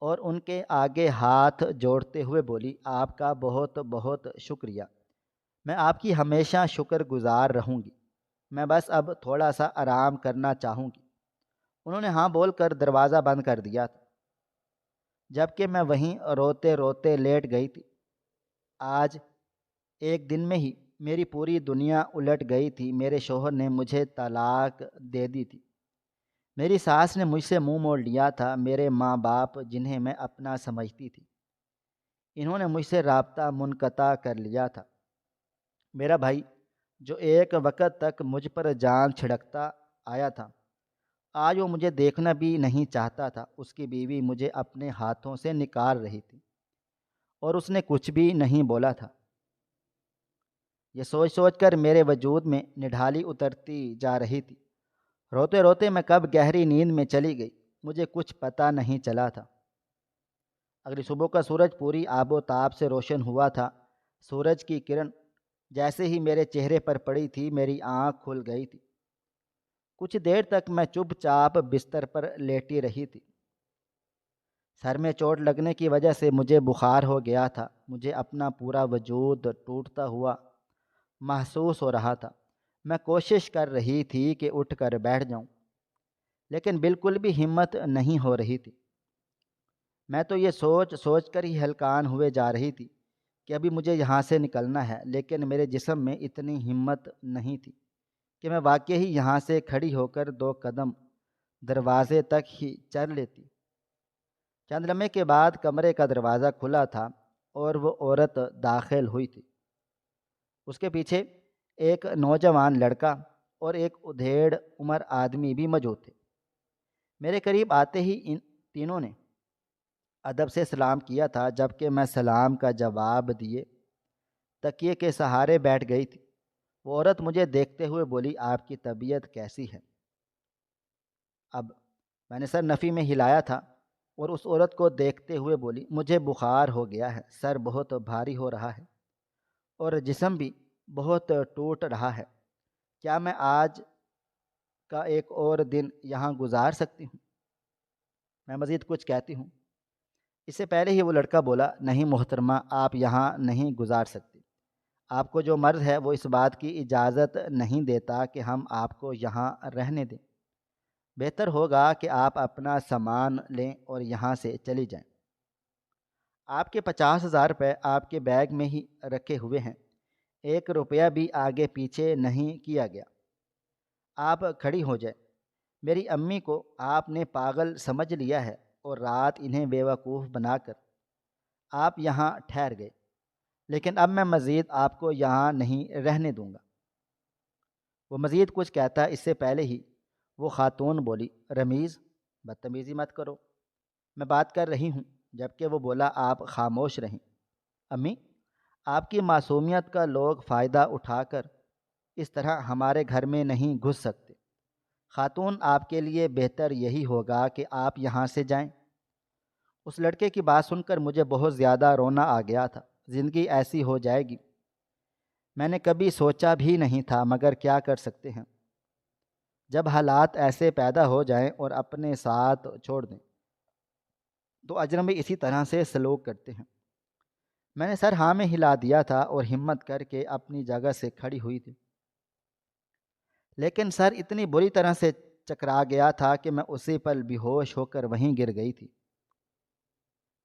اور ان کے آگے ہاتھ جوڑتے ہوئے بولی، آپ کا بہت بہت شکریہ، میں آپ کی ہمیشہ شکر گزار رہوں گی، میں بس اب تھوڑا سا آرام کرنا چاہوں گی۔ انہوں نے ہاں بول کر دروازہ بند کر دیا تھا، جبکہ میں وہیں روتے روتے لیٹ گئی تھی۔ آج ایک دن میں ہی میری پوری دنیا الٹ گئی تھی۔ میرے شوہر نے مجھے طلاق دے دی تھی، میری ساس نے مجھ سے منہ موڑ لیا تھا، میرے ماں باپ جنہیں میں اپنا سمجھتی تھی انہوں نے مجھ سے رابطہ منقطع کر لیا تھا۔ میرا بھائی جو ایک وقت تک مجھ پر جان چھڑکتا آیا تھا، آج وہ مجھے دیکھنا بھی نہیں چاہتا تھا۔ اس کی بیوی مجھے اپنے ہاتھوں سے نکال رہی تھی اور اس نے کچھ بھی نہیں بولا تھا۔ یہ سوچ سوچ کر میرے وجود میں نڈھالی اترتی جا رہی تھی۔ روتے روتے میں کب گہری نیند میں چلی گئی، مجھے کچھ پتہ نہیں چلا تھا۔ اگلی صبح کا سورج پوری آب و تاب سے روشن ہوا تھا۔ سورج کی کرن جیسے ہی میرے چہرے پر پڑی تھی، میری آنکھ کھل گئی تھی۔ کچھ دیر تک میں چپ چاپ بستر پر لیٹی رہی تھی۔ سر میں چوٹ لگنے کی وجہ سے مجھے بخار ہو گیا تھا۔ مجھے اپنا پورا وجود ٹوٹتا ہوا محسوس ہو رہا تھا۔ میں کوشش کر رہی تھی کہ اٹھ کر بیٹھ جاؤں، لیکن بالکل بھی ہمت نہیں ہو رہی تھی۔ میں تو یہ سوچ سوچ کر ہی ہلکان ہوئے جا رہی تھی کہ ابھی مجھے یہاں سے نکلنا ہے، لیکن میرے جسم میں اتنی ہمت نہیں تھی کہ میں واقعی یہاں سے کھڑی ہو کر 2 قدم دروازے تک ہی چل لیتی۔ چند لمحے کے بعد کمرے کا دروازہ کھلا تھا اور وہ عورت داخل ہوئی تھی۔ اس کے پیچھے ایک نوجوان لڑکا اور ایک ادھیڑ عمر آدمی بھی موجود تھے۔ میرے قریب آتے ہی ان تینوں نے ادب سے سلام کیا تھا، جبکہ میں سلام کا جواب دیے تکیے کے سہارے بیٹھ گئی تھی۔ وہ عورت مجھے دیکھتے ہوئے بولی، آپ کی طبیعت کیسی ہے؟ اب میں نے سر نفی میں ہلایا تھا اور اس عورت کو دیکھتے ہوئے بولی، مجھے بخار ہو گیا ہے، سر بہت بھاری ہو رہا ہے اور جسم بھی بہت ٹوٹ رہا ہے۔ کیا میں آج کا ایک اور دن یہاں گزار سکتی ہوں؟ میں مزید کچھ کہتی ہوں اس سے پہلے ہی وہ لڑکا بولا، نہیں محترمہ، آپ یہاں نہیں گزار سکتی۔ آپ کو جو مرض ہے وہ اس بات کی اجازت نہیں دیتا کہ ہم آپ کو یہاں رہنے دیں۔ بہتر ہوگا کہ آپ اپنا سامان لیں اور یہاں سے چلی جائیں۔ آپ کے 50,000 روپے آپ کے بیگ میں ہی رکھے ہوئے ہیں، 1 روپیہ بھی آگے پیچھے نہیں کیا گیا۔ آپ کھڑی ہو جائیں۔ میری امی کو آپ نے پاگل سمجھ لیا ہے اور رات انہیں بیوقوف بنا کر آپ یہاں ٹھہر گئے، لیکن اب میں مزید آپ کو یہاں نہیں رہنے دوں گا۔ وہ مزید کچھ کہتا اس سے پہلے ہی وہ خاتون بولی، رمیز، بدتمیزی مت کرو، میں بات کر رہی ہوں۔ جبکہ وہ بولا، آپ خاموش رہیں۔ امی، آپ کی معصومیت کا لوگ فائدہ اٹھا کر اس طرح ہمارے گھر میں نہیں گھس سکتے۔ خاتون، آپ کے لیے بہتر یہی ہوگا کہ آپ یہاں سے جائیں۔ اس لڑکے کی بات سن کر مجھے بہت زیادہ رونا آ گیا تھا۔ زندگی ایسی ہو جائے گی، میں نے کبھی سوچا بھی نہیں تھا، مگر کیا کر سکتے ہیں جب حالات ایسے پیدا ہو جائیں اور اپنے ساتھ چھوڑ دیں تو اجنبی اسی طرح سے سلوک کرتے ہیں۔ میں نے سر ہاں میں ہلا دیا تھا اور ہمت کر کے اپنی جگہ سے کھڑی ہوئی تھی، لیکن سر اتنی بری طرح سے چکرا گیا تھا کہ میں اسی پل بے ہوش ہو کر وہیں گر گئی تھی۔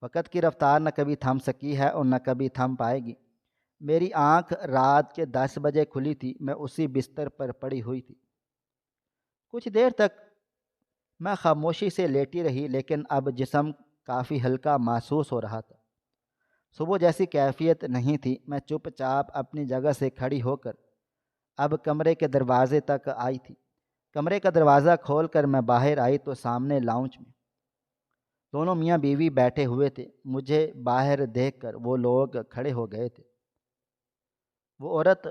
وقت کی رفتار نہ کبھی تھم سکی ہے اور نہ کبھی تھم پائے گی۔ میری آنکھ رات کے 10 بجے کھلی تھی، میں اسی بستر پر پڑی ہوئی تھی۔ کچھ دیر تک میں خاموشی سے لیٹی رہی، لیکن اب جسم کافی ہلکا محسوس ہو رہا تھا۔ صبح جیسی کیفیت نہیں تھی۔ میں چپ چاپ اپنی جگہ سے کھڑی ہو کر اب کمرے کے دروازے تک آئی تھی۔ کمرے کا دروازہ کھول کر میں باہر آئی تو سامنے لاؤنج میں دونوں میاں بیوی بیٹھے ہوئے تھے۔ مجھے باہر دیکھ کر وہ لوگ کھڑے ہو گئے تھے۔ وہ عورت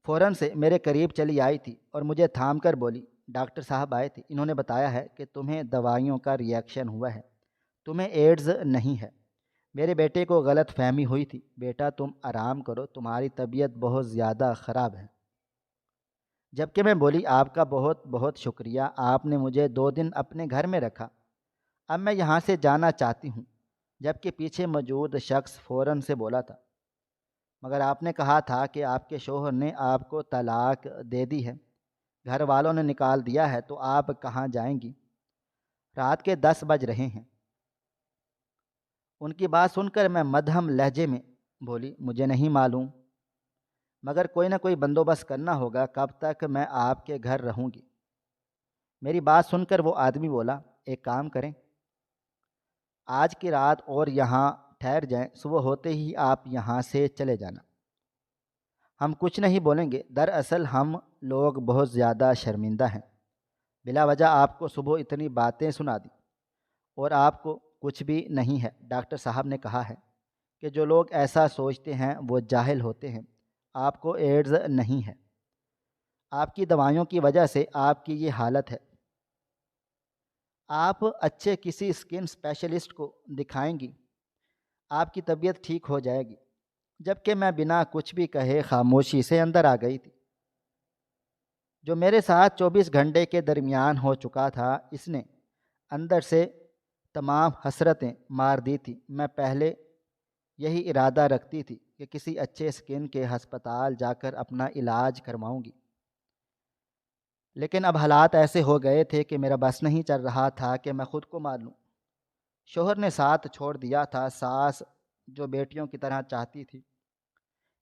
فوراً سے میرے قریب چلی آئی تھی اور مجھے تھام کر بولی، ڈاکٹر صاحب آئے تھے، انہوں نے بتایا ہے کہ تمہیں دوائیوں کا ری ایکشن ہوا ہے، تمہیں ایڈز نہیں ہے۔ میرے بیٹے کو غلط فہمی ہوئی تھی۔ بیٹا تم آرام کرو، تمہاری طبیعت بہت زیادہ خراب ہے۔ جبکہ میں بولی، آپ کا بہت بہت شکریہ، آپ نے مجھے 2 دن اپنے گھر میں رکھا، اب میں یہاں سے جانا چاہتی ہوں۔ جبکہ پیچھے موجود شخص فوراً سے بولا تھا، مگر آپ نے کہا تھا کہ آپ کے شوہر نے آپ کو طلاق دے دی ہے، گھر والوں نے نکال دیا ہے، تو آپ کہاں جائیں گی؟ رات کے 10 بج رہے ہیں۔ ان کی بات سن کر میں مدھم لہجے میں بولی، مجھے نہیں معلوم، مگر کوئی نہ کوئی بندوبست کرنا ہوگا، کب تک میں آپ کے گھر رہوں گی؟ میری بات سن کر وہ آدمی بولا، ایک کام کریں، آج کی رات اور یہاں ٹھہر جائیں، صبح ہوتے ہی آپ یہاں سے چلے جانا، ہم کچھ نہیں بولیں گے۔ دراصل ہم لوگ بہت زیادہ شرمندہ ہیں، بلا وجہ آپ کو صبح اتنی باتیں سنا دی اور آپ کو کچھ بھی نہیں ہے۔ ڈاکٹر صاحب نے کہا ہے کہ جو لوگ ایسا سوچتے ہیں وہ جاہل ہوتے ہیں، آپ کو ایڈز نہیں ہے، آپ کی دوائیوں کی وجہ سے آپ کی یہ حالت ہے۔ آپ اچھے کسی اسکن اسپیشلسٹ کو دکھائیں گی، آپ کی طبیعت ٹھیک ہو جائے گی۔ جبکہ میں بنا کچھ بھی کہے خاموشی سے اندر آ گئی تھی۔ جو میرے ساتھ 24 گھنٹے کے درمیان ہو چکا تھا، اس نے اندر سے تمام حسرتیں مار دی تھی۔ میں پہلے یہی ارادہ رکھتی تھی کہ کسی اچھے اسکن کے ہسپتال جا کر اپنا علاج کرواؤں گی، لیکن اب حالات ایسے ہو گئے تھے کہ میرا بس نہیں چل رہا تھا کہ میں خود کو مار لوں۔ شوہر نے ساتھ چھوڑ دیا تھا، ساس جو بیٹیوں کی طرح چاہتی تھی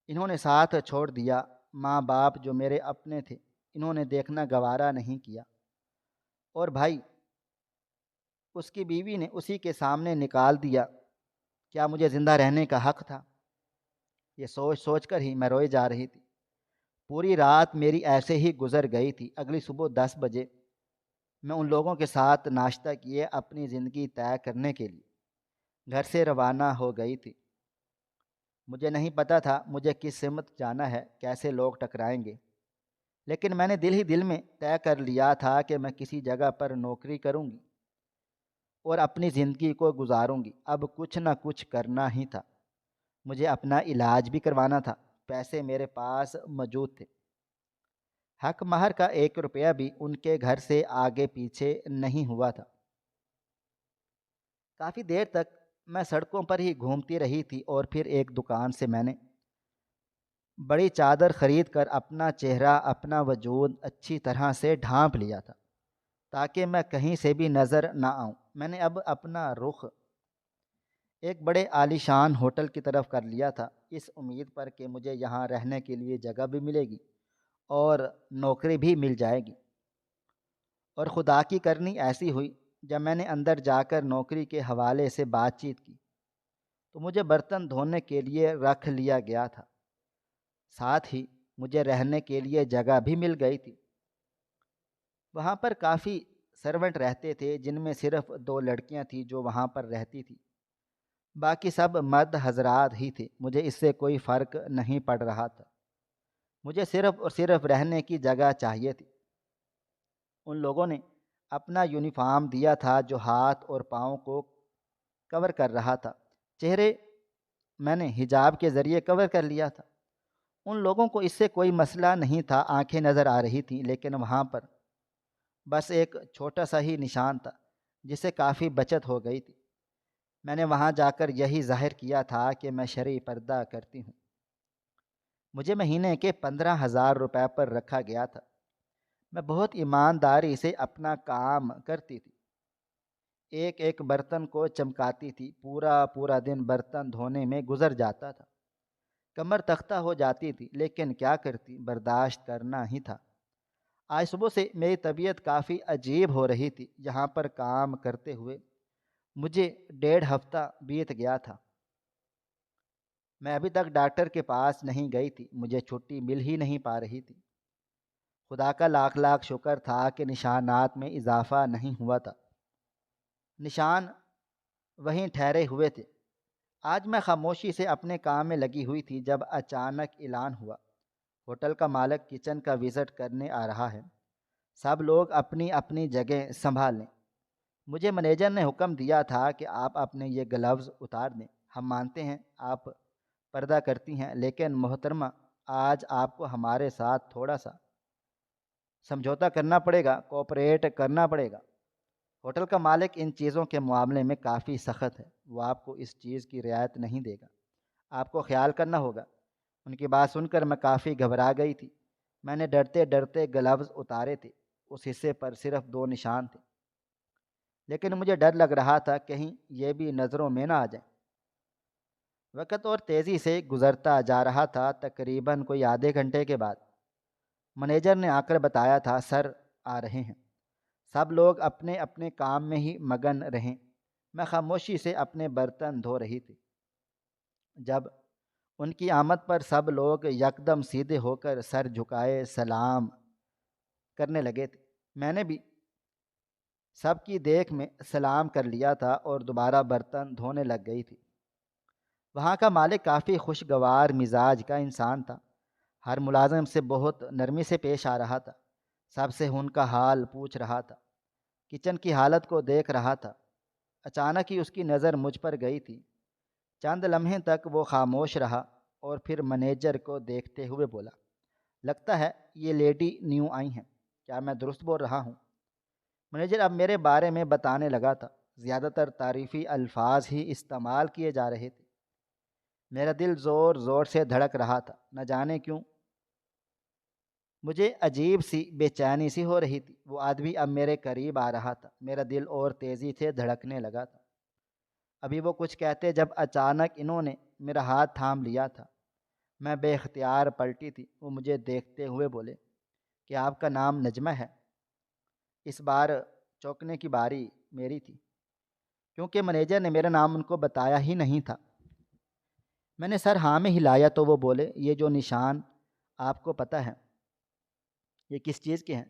انہوں نے ساتھ چھوڑ دیا، ماں باپ جو میرے اپنے تھے انہوں نے دیکھنا گوارا نہیں کیا۔ اور بھائی اس کی بیوی نے اسی کے سامنے نکال دیا، کیا مجھے زندہ رہنے کا حق تھا؟ یہ سوچ سوچ کر ہی میں روئے جا رہی تھی۔ پوری رات میری ایسے ہی گزر گئی تھی۔ اگلی صبح 10 بجے میں ان لوگوں کے ساتھ ناشتہ کیے اپنی زندگی طے کرنے کے لیے گھر سے روانہ ہو گئی تھی۔ مجھے نہیں پتہ تھا مجھے کس سمت جانا ہے، کیسے لوگ ٹکرائیں گے، لیکن میں نے دل ہی دل میں طے کر لیا تھا کہ میں کسی جگہ پر نوکری کروں گی اور اپنی زندگی کو گزاروں گی۔ اب کچھ نہ کچھ کرنا ہی تھا۔ مجھے اپنا علاج بھی کروانا تھا، پیسے میرے پاس موجود تھے۔ حق مہر کا 1 روپیہ بھی ان کے گھر سے آگے پیچھے نہیں ہوا تھا۔ کافی دیر تک میں سڑکوں پر ہی گھومتی رہی تھی اور پھر ایک دکان سے میں نے بڑی چادر خرید کر اپنا چہرہ، اپنا وجود اچھی طرح سے ڈھانپ لیا تھا تاکہ میں کہیں سے بھی نظر نہ آؤں۔ میں نے اب اپنا رخ ایک بڑے عالیشان ہوٹل کی طرف کر لیا تھا، اس امید پر کہ مجھے یہاں رہنے کے لیے جگہ بھی ملے گی اور نوکری بھی مل جائے گی۔ اور خدا کی کرنی ایسی ہوئی، جب میں نے اندر جا کر نوکری کے حوالے سے بات چیت کی تو مجھے برتن دھونے کے لیے رکھ لیا گیا تھا، ساتھ ہی مجھے رہنے کے لیے جگہ بھی مل گئی تھی۔ وہاں پر کافی سرونٹ رہتے تھے، جن میں صرف 2 لڑکیاں تھیں جو وہاں پر رہتی تھیں، باقی سب مرد حضرات ہی تھے۔ مجھے اس سے کوئی فرق نہیں پڑ رہا تھا، مجھے صرف اور صرف رہنے کی جگہ چاہیے تھی۔ ان لوگوں نے اپنا یونیفارم دیا تھا جو ہاتھ اور پاؤں کو کور کر رہا تھا، چہرے میں نے حجاب کے ذریعے کور کر لیا تھا۔ ان لوگوں کو اس سے کوئی مسئلہ نہیں تھا، آنکھیں نظر آ رہی تھیں، لیکن وہاں پر بس ایک چھوٹا سا ہی نشان تھا جس سے کافی بچت ہو گئی تھی۔ میں نے وہاں جا کر یہی ظاہر کیا تھا کہ میں شرعی پردہ کرتی ہوں۔ مجھے مہینے کے 15,000 روپے پر رکھا گیا تھا۔ میں بہت ایمانداری سے اپنا کام کرتی تھی، ایک ایک برتن کو چمکاتی تھی، پورا پورا دن برتن دھونے میں گزر جاتا تھا، کمر تختہ ہو جاتی تھی، لیکن کیا کرتی، برداشت کرنا ہی تھا۔ آج صبح سے میری طبیعت کافی عجیب ہو رہی تھی، یہاں پر کام کرتے ہوئے مجھے 1.5 ہفتہ بیت گیا تھا۔ میں ابھی تک ڈاکٹر کے پاس نہیں گئی تھی، مجھے چھٹی مل ہی نہیں پا رہی تھی۔ خدا کا لاکھ لاکھ شکر تھا کہ نشانات میں اضافہ نہیں ہوا تھا، نشان وہیں ٹھہرے ہوئے تھے۔ آج میں خاموشی سے اپنے کام میں لگی ہوئی تھی جب اچانک اعلان ہوا، ہوٹل کا مالک کچن کا وزٹ کرنے آ رہا ہے، سب لوگ اپنی اپنی جگہ سنبھال لیں۔ مجھے مینیجر نے حکم دیا تھا کہ آپ اپنے یہ گلوز اتار دیں، ہم مانتے ہیں آپ پردہ کرتی ہیں، لیکن محترمہ آج آپ کو ہمارے ساتھ تھوڑا سا سمجھوتا کرنا پڑے گا، کوآپریٹ کرنا پڑے گا۔ ہوٹل کا مالک ان چیزوں کے معاملے میں کافی سخت ہے، وہ آپ کو اس چیز کی رعایت نہیں دے گا، آپ کو خیال کرنا ہوگا۔ ان کی بات سن کر میں کافی گھبرا گئی تھی۔ میں نے ڈرتے ڈرتے گلوز اتارے تھے، اس حصے پر صرف 2 نشان تھے، لیکن مجھے ڈر لگ رہا تھا کہیں یہ بھی نظروں میں نہ آ جائیں۔ وقت اور تیزی سے گزرتا جا رہا تھا۔ تقریباً کوئی آدھے گھنٹے کے بعد مینیجر نے آ کر بتایا تھا، سر آ رہے ہیں۔ سب لوگ اپنے اپنے کام میں ہی مگن رہیں۔ میں خاموشی سے اپنے برتن دھو رہی تھی۔ جب ان کی آمد پر سب لوگ یکدم سیدھے ہو کر سر جھکائے سلام کرنے لگے تھے۔ میں نے بھی سب کی دیکھ میں سلام کر لیا تھا اور دوبارہ برتن دھونے لگ گئی تھی۔ وہاں کا مالک کافی خوشگوار مزاج کا انسان تھا، ہر ملازم سے بہت نرمی سے پیش آ رہا تھا، سب سے ان کا حال پوچھ رہا تھا، کچن کی حالت کو دیکھ رہا تھا۔ اچانک ہی اس کی نظر مجھ پر گئی تھی۔ چند لمحے تک وہ خاموش رہا اور پھر مینیجر کو دیکھتے ہوئے بولا، لگتا ہے یہ لیڈی نیو آئی ہیں، کیا میں درست بول رہا ہوں؟ مینیجر اب میرے بارے میں بتانے لگا تھا، زیادہ تر تعریفی الفاظ ہی استعمال کیے جا رہے تھے۔ میرا دل زور زور سے دھڑک رہا تھا، نہ جانے کیوں مجھے عجیب سی بے چینی سی ہو رہی تھی۔ وہ آدمی اب میرے قریب آ رہا تھا، میرا دل اور تیزی سے دھڑکنے لگا تھا۔ ابھی وہ کچھ کہتے جب اچانک انہوں نے میرا ہاتھ تھام لیا تھا۔ میں بے اختیار پلٹی تھی۔ وہ مجھے دیکھتے ہوئے بولے کہ آپ کا نام نجمہ ہے؟ اس بار چونکنے کی باری میری تھی، کیونکہ مینیجر نے میرا نام ان کو بتایا ہی نہیں تھا۔ میں نے سر ہاں میں ہلایا تو وہ بولے، یہ جو نشان آپ کو پتہ ہے یہ کس چیز کے ہیں؟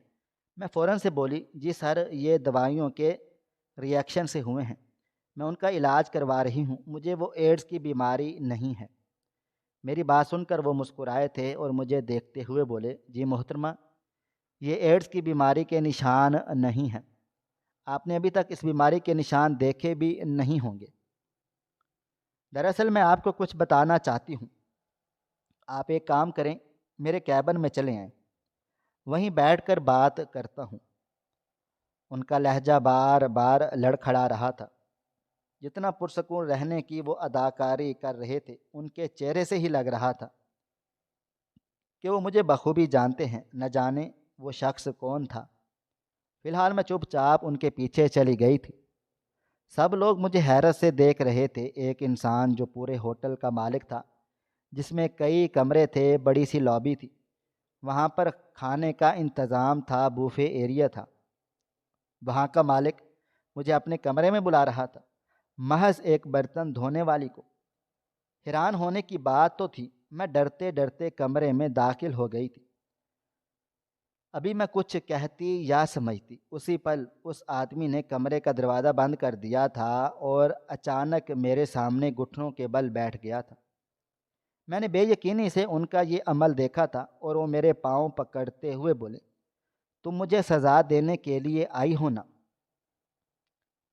میں فوراً سے بولی، جی سر یہ دوائیوں کے ریئیکشن سے ہوئے ہیں، میں ان کا علاج کروا رہی ہوں، مجھے وہ ایڈز کی بیماری نہیں ہے۔ میری بات سن کر وہ مسکرائے تھے اور مجھے دیکھتے ہوئے بولے، جی محترمہ یہ ایڈز کی بیماری کے نشان نہیں ہیں، آپ نے ابھی تک اس بیماری کے نشان دیکھے بھی نہیں ہوں گے۔ دراصل میں آپ کو کچھ بتانا چاہتی ہوں، آپ ایک کام کریں، میرے کیبن میں چلے آئیں، وہیں بیٹھ کر بات کرتا ہوں۔ ان کا لہجہ بار بار لڑکھڑا رہا تھا، جتنا پرسکون رہنے کی وہ اداکاری کر رہے تھے ان کے چہرے سے ہی لگ رہا تھا کہ وہ مجھے بخوبی جانتے ہیں، نہ جانے وہ شخص کون تھا۔ فی الحال میں چپ چاپ ان کے پیچھے چلی گئی تھی۔ سب لوگ مجھے حیرت سے دیکھ رہے تھے۔ ایک انسان جو پورے ہوٹل کا مالک تھا، جس میں کئی کمرے تھے، بڑی سی لابی تھی، وہاں پر کھانے کا انتظام تھا، بوفے ایریا تھا، وہاں کا مالک مجھے اپنے کمرے میں بلا رہا تھا، محض ایک برتن دھونے والی کو۔ حیران ہونے کی بات تو تھی، میں ڈرتے ڈرتے کمرے میں داخل ہو گئی تھی۔ ابھی میں کچھ کہتی یا سمجھتی، اسی پل اس آدمی نے کمرے کا دروازہ بند کر دیا تھا اور اچانک میرے سامنے گھٹنوں کے بل بیٹھ گیا تھا۔ میں نے بے یقینی سے ان کا یہ عمل دیکھا تھا اور وہ میرے پاؤں پکڑتے ہوئے بولے، تم مجھے سزا دینے کے لیے آئی ہو نا؟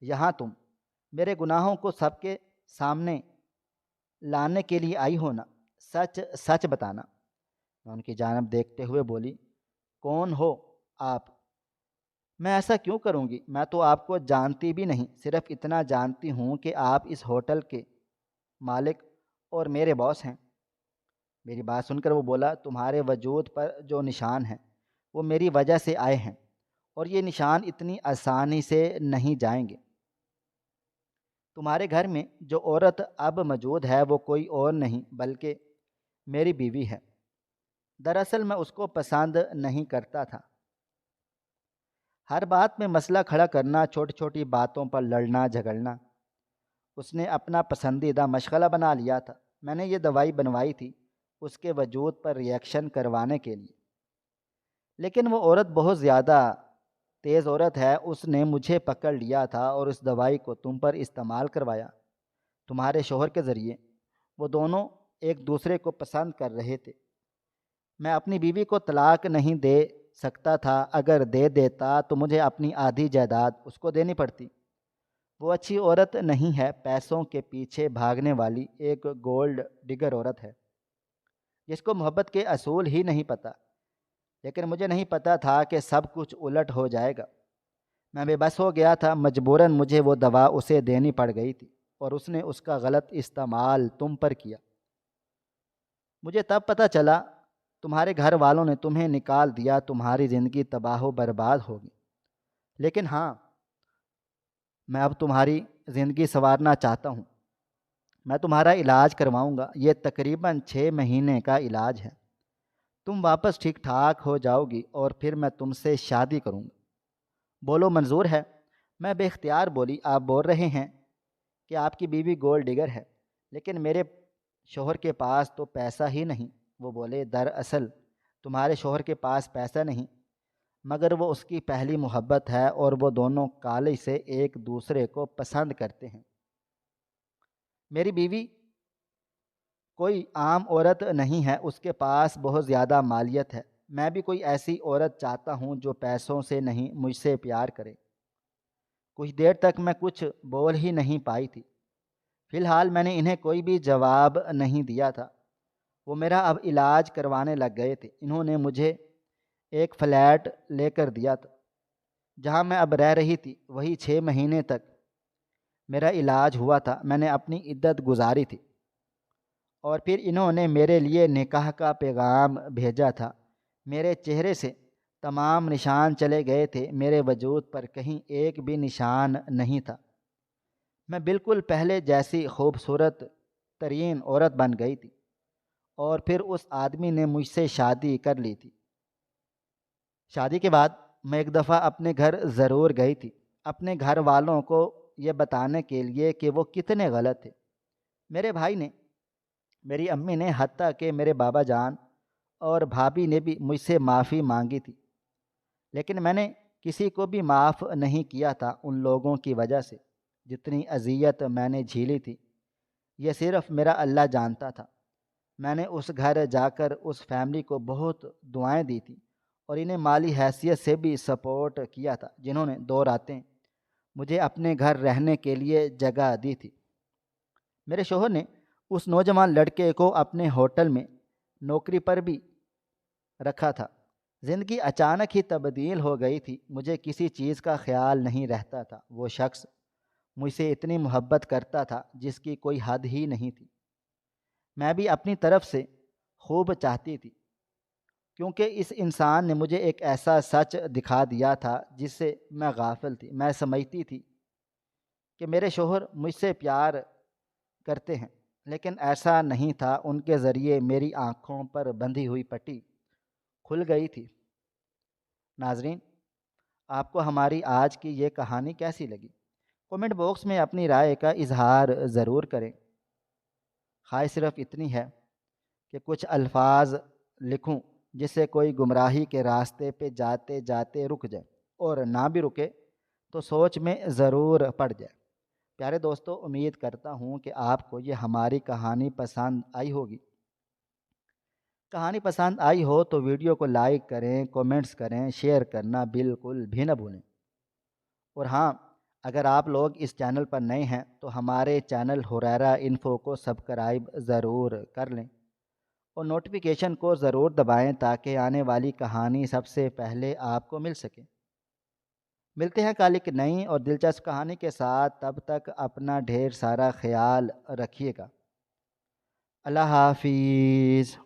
یہاں تم میرے گناہوں کو سب کے سامنے لانے کے لیے آئی ہو نا؟ سچ سچ بتانا۔ میں ان کی جانب دیکھتے ہوئے بولی، کون ہو آپ؟ میں ایسا کیوں کروں گی؟ میں تو آپ کو جانتی بھی نہیں، صرف اتنا جانتی ہوں کہ آپ اس ہوٹل کے مالک اور میرے باس ہیں۔ میری بات سن کر وہ بولا، تمہارے وجود پر جو نشان ہیں وہ میری وجہ سے آئے ہیں، اور یہ نشان اتنی آسانی سے نہیں جائیں گے۔ تمہارے گھر میں جو عورت اب موجود ہے وہ کوئی اور نہیں بلکہ میری بیوی ہے۔ دراصل میں اس کو پسند نہیں کرتا تھا۔ ہر بات میں مسئلہ کھڑا کرنا، چھوٹی چھوٹی باتوں پر لڑنا جھگڑنا اس نے اپنا پسندیدہ مشغلہ بنا لیا تھا۔ میں نے یہ دوائی بنوائی تھی اس کے وجود پر ریئیکشن کروانے کے لیے، لیکن وہ عورت بہت زیادہ تیز عورت ہے، اس نے مجھے پکڑ لیا تھا اور اس دوائی کو تم پر استعمال کروایا، تمہارے شوہر کے ذریعے۔ وہ دونوں ایک دوسرے کو پسند کر رہے تھے۔ میں اپنی بیوی کو طلاق نہیں دے سکتا تھا، اگر دے دیتا تو مجھے اپنی آدھی جائیداد اس کو دینی پڑتی۔ وہ اچھی عورت نہیں ہے، پیسوں کے پیچھے بھاگنے والی ایک گولڈ ڈگر عورت ہے، جس کو محبت کے اصول ہی نہیں پتہ۔ لیکن مجھے نہیں پتہ تھا کہ سب کچھ الٹ ہو جائے گا۔ میں بے بس ہو گیا تھا، مجبوراً مجھے وہ دوا اسے دینی پڑ گئی تھی، اور اس نے اس کا غلط استعمال تم پر کیا۔ مجھے تب پتہ چلا تمہارے گھر والوں نے تمہیں نکال دیا، تمہاری زندگی تباہ و برباد ہوگی۔ لیکن ہاں، میں اب تمہاری زندگی سنوارنا چاہتا ہوں، میں تمہارا علاج کرواؤں گا، یہ تقریباً 6 مہینے کا علاج ہے، تم واپس ٹھیک ٹھاک ہو جاؤ گی اور پھر میں تم سے شادی کروں گا۔ بولو منظور ہے؟ میں بے اختیار بولی، آپ بول رہے ہیں کہ آپ کی بیوی گولڈ ڈگر ہے، لیکن میرے شوہر کے پاس تو پیسہ ہی نہیں۔ وہ بولے، دراصل تمہارے شوہر کے پاس پیسہ نہیں، مگر وہ اس کی پہلی محبت ہے، اور وہ دونوں کالج سے ایک دوسرے کو پسند کرتے ہیں۔ میری بیوی کوئی عام عورت نہیں ہے، اس کے پاس بہت زیادہ مالیت ہے۔ میں بھی کوئی ایسی عورت چاہتا ہوں جو پیسوں سے نہیں، مجھ سے پیار کرے۔ کچھ دیر تک میں کچھ بول ہی نہیں پائی تھی۔ فی الحال میں نے انہیں کوئی بھی جواب نہیں دیا تھا۔ وہ میرا اب علاج کروانے لگ گئے تھے۔ انہوں نے مجھے ایک فلیٹ لے کر دیا تھا جہاں میں اب رہ رہی تھی، وہی 6 مہینے تک میرا علاج ہوا تھا۔ میں نے اپنی عدت گزاری تھی، اور پھر انہوں نے میرے لیے نکاح کا پیغام بھیجا تھا۔ میرے چہرے سے تمام نشان چلے گئے تھے، میرے وجود پر کہیں ایک بھی نشان نہیں تھا۔ میں بالکل پہلے جیسی خوبصورت ترین عورت بن گئی تھی، اور پھر اس آدمی نے مجھ سے شادی کر لی تھی۔ شادی کے بعد میں ایک دفعہ اپنے گھر ضرور گئی تھی۔ اپنے گھر والوں کو یہ بتانے کے لیے کہ وہ کتنے غلط تھے۔ میرے بھائی نے، میری امی نے، حتیٰ کہ میرے بابا جان اور بھابھی نے بھی مجھ سے معافی مانگی تھی، لیکن میں نے کسی کو بھی معاف نہیں کیا تھا ان لوگوں کی وجہ سے۔ جتنی اذیت میں نے جھیلی تھی یہ صرف میرا اللہ جانتا تھا۔ میں نے اس گھر جا کر اس فیملی کو بہت دعائیں دی تھیں اور انہیں مالی حیثیت سے بھی سپورٹ کیا تھا، جنہوں نے 2 راتیں مجھے اپنے گھر رہنے کے لیے جگہ دی تھی۔ میرے شوہر نے اس نوجوان لڑکے کو اپنے ہوٹل میں نوکری پر بھی رکھا تھا۔ زندگی اچانک ہی تبدیل ہو گئی تھی، مجھے کسی چیز کا خیال نہیں رہتا تھا۔ وہ شخص مجھ سے اتنی محبت کرتا تھا جس کی کوئی حد ہی نہیں تھی۔ میں بھی اپنی طرف سے خوب چاہتی تھی، کیونکہ اس انسان نے مجھے ایک ایسا سچ دکھا دیا تھا جس سے میں غافل تھی۔ میں سمجھتی تھی کہ میرے شوہر مجھ سے پیار کرتے ہیں، لیکن ایسا نہیں تھا۔ ان کے ذریعے میری آنکھوں پر بندھی ہوئی پٹی کھل گئی تھی۔ ناظرین، آپ کو ہماری آج کی یہ کہانی کیسی لگی؟ کومنٹ باکس میں اپنی رائے کا اظہار ضرور کریں۔ خواہش صرف اتنی ہے کہ کچھ الفاظ لکھوں جس سے کوئی گمراہی کے راستے پہ جاتے جاتے رک جائے، اور نہ بھی رکے تو سوچ میں ضرور پڑ جائے۔ پیارے دوستو، امید کرتا ہوں کہ آپ کو یہ ہماری کہانی پسند آئی ہوگی۔ کہانی پسند آئی ہو تو ویڈیو کو لائک کریں، کومنٹس کریں، شیئر کرنا بالکل بھی نہ بھولیں۔ اور ہاں، اگر آپ لوگ اس چینل پر نئے ہیں تو ہمارے چینل ہریرہ انفو کو سبسکرائب ضرور کر لیں اور نوٹیفیکیشن کو ضرور دبائیں تاکہ آنے والی کہانی سب سے پہلے آپ کو مل سکے۔ ملتے ہیں کل ایک نئی اور دلچسپ کہانی کے ساتھ، تب تک اپنا ڈھیر سارا خیال رکھیے گا۔ اللہ حافظ۔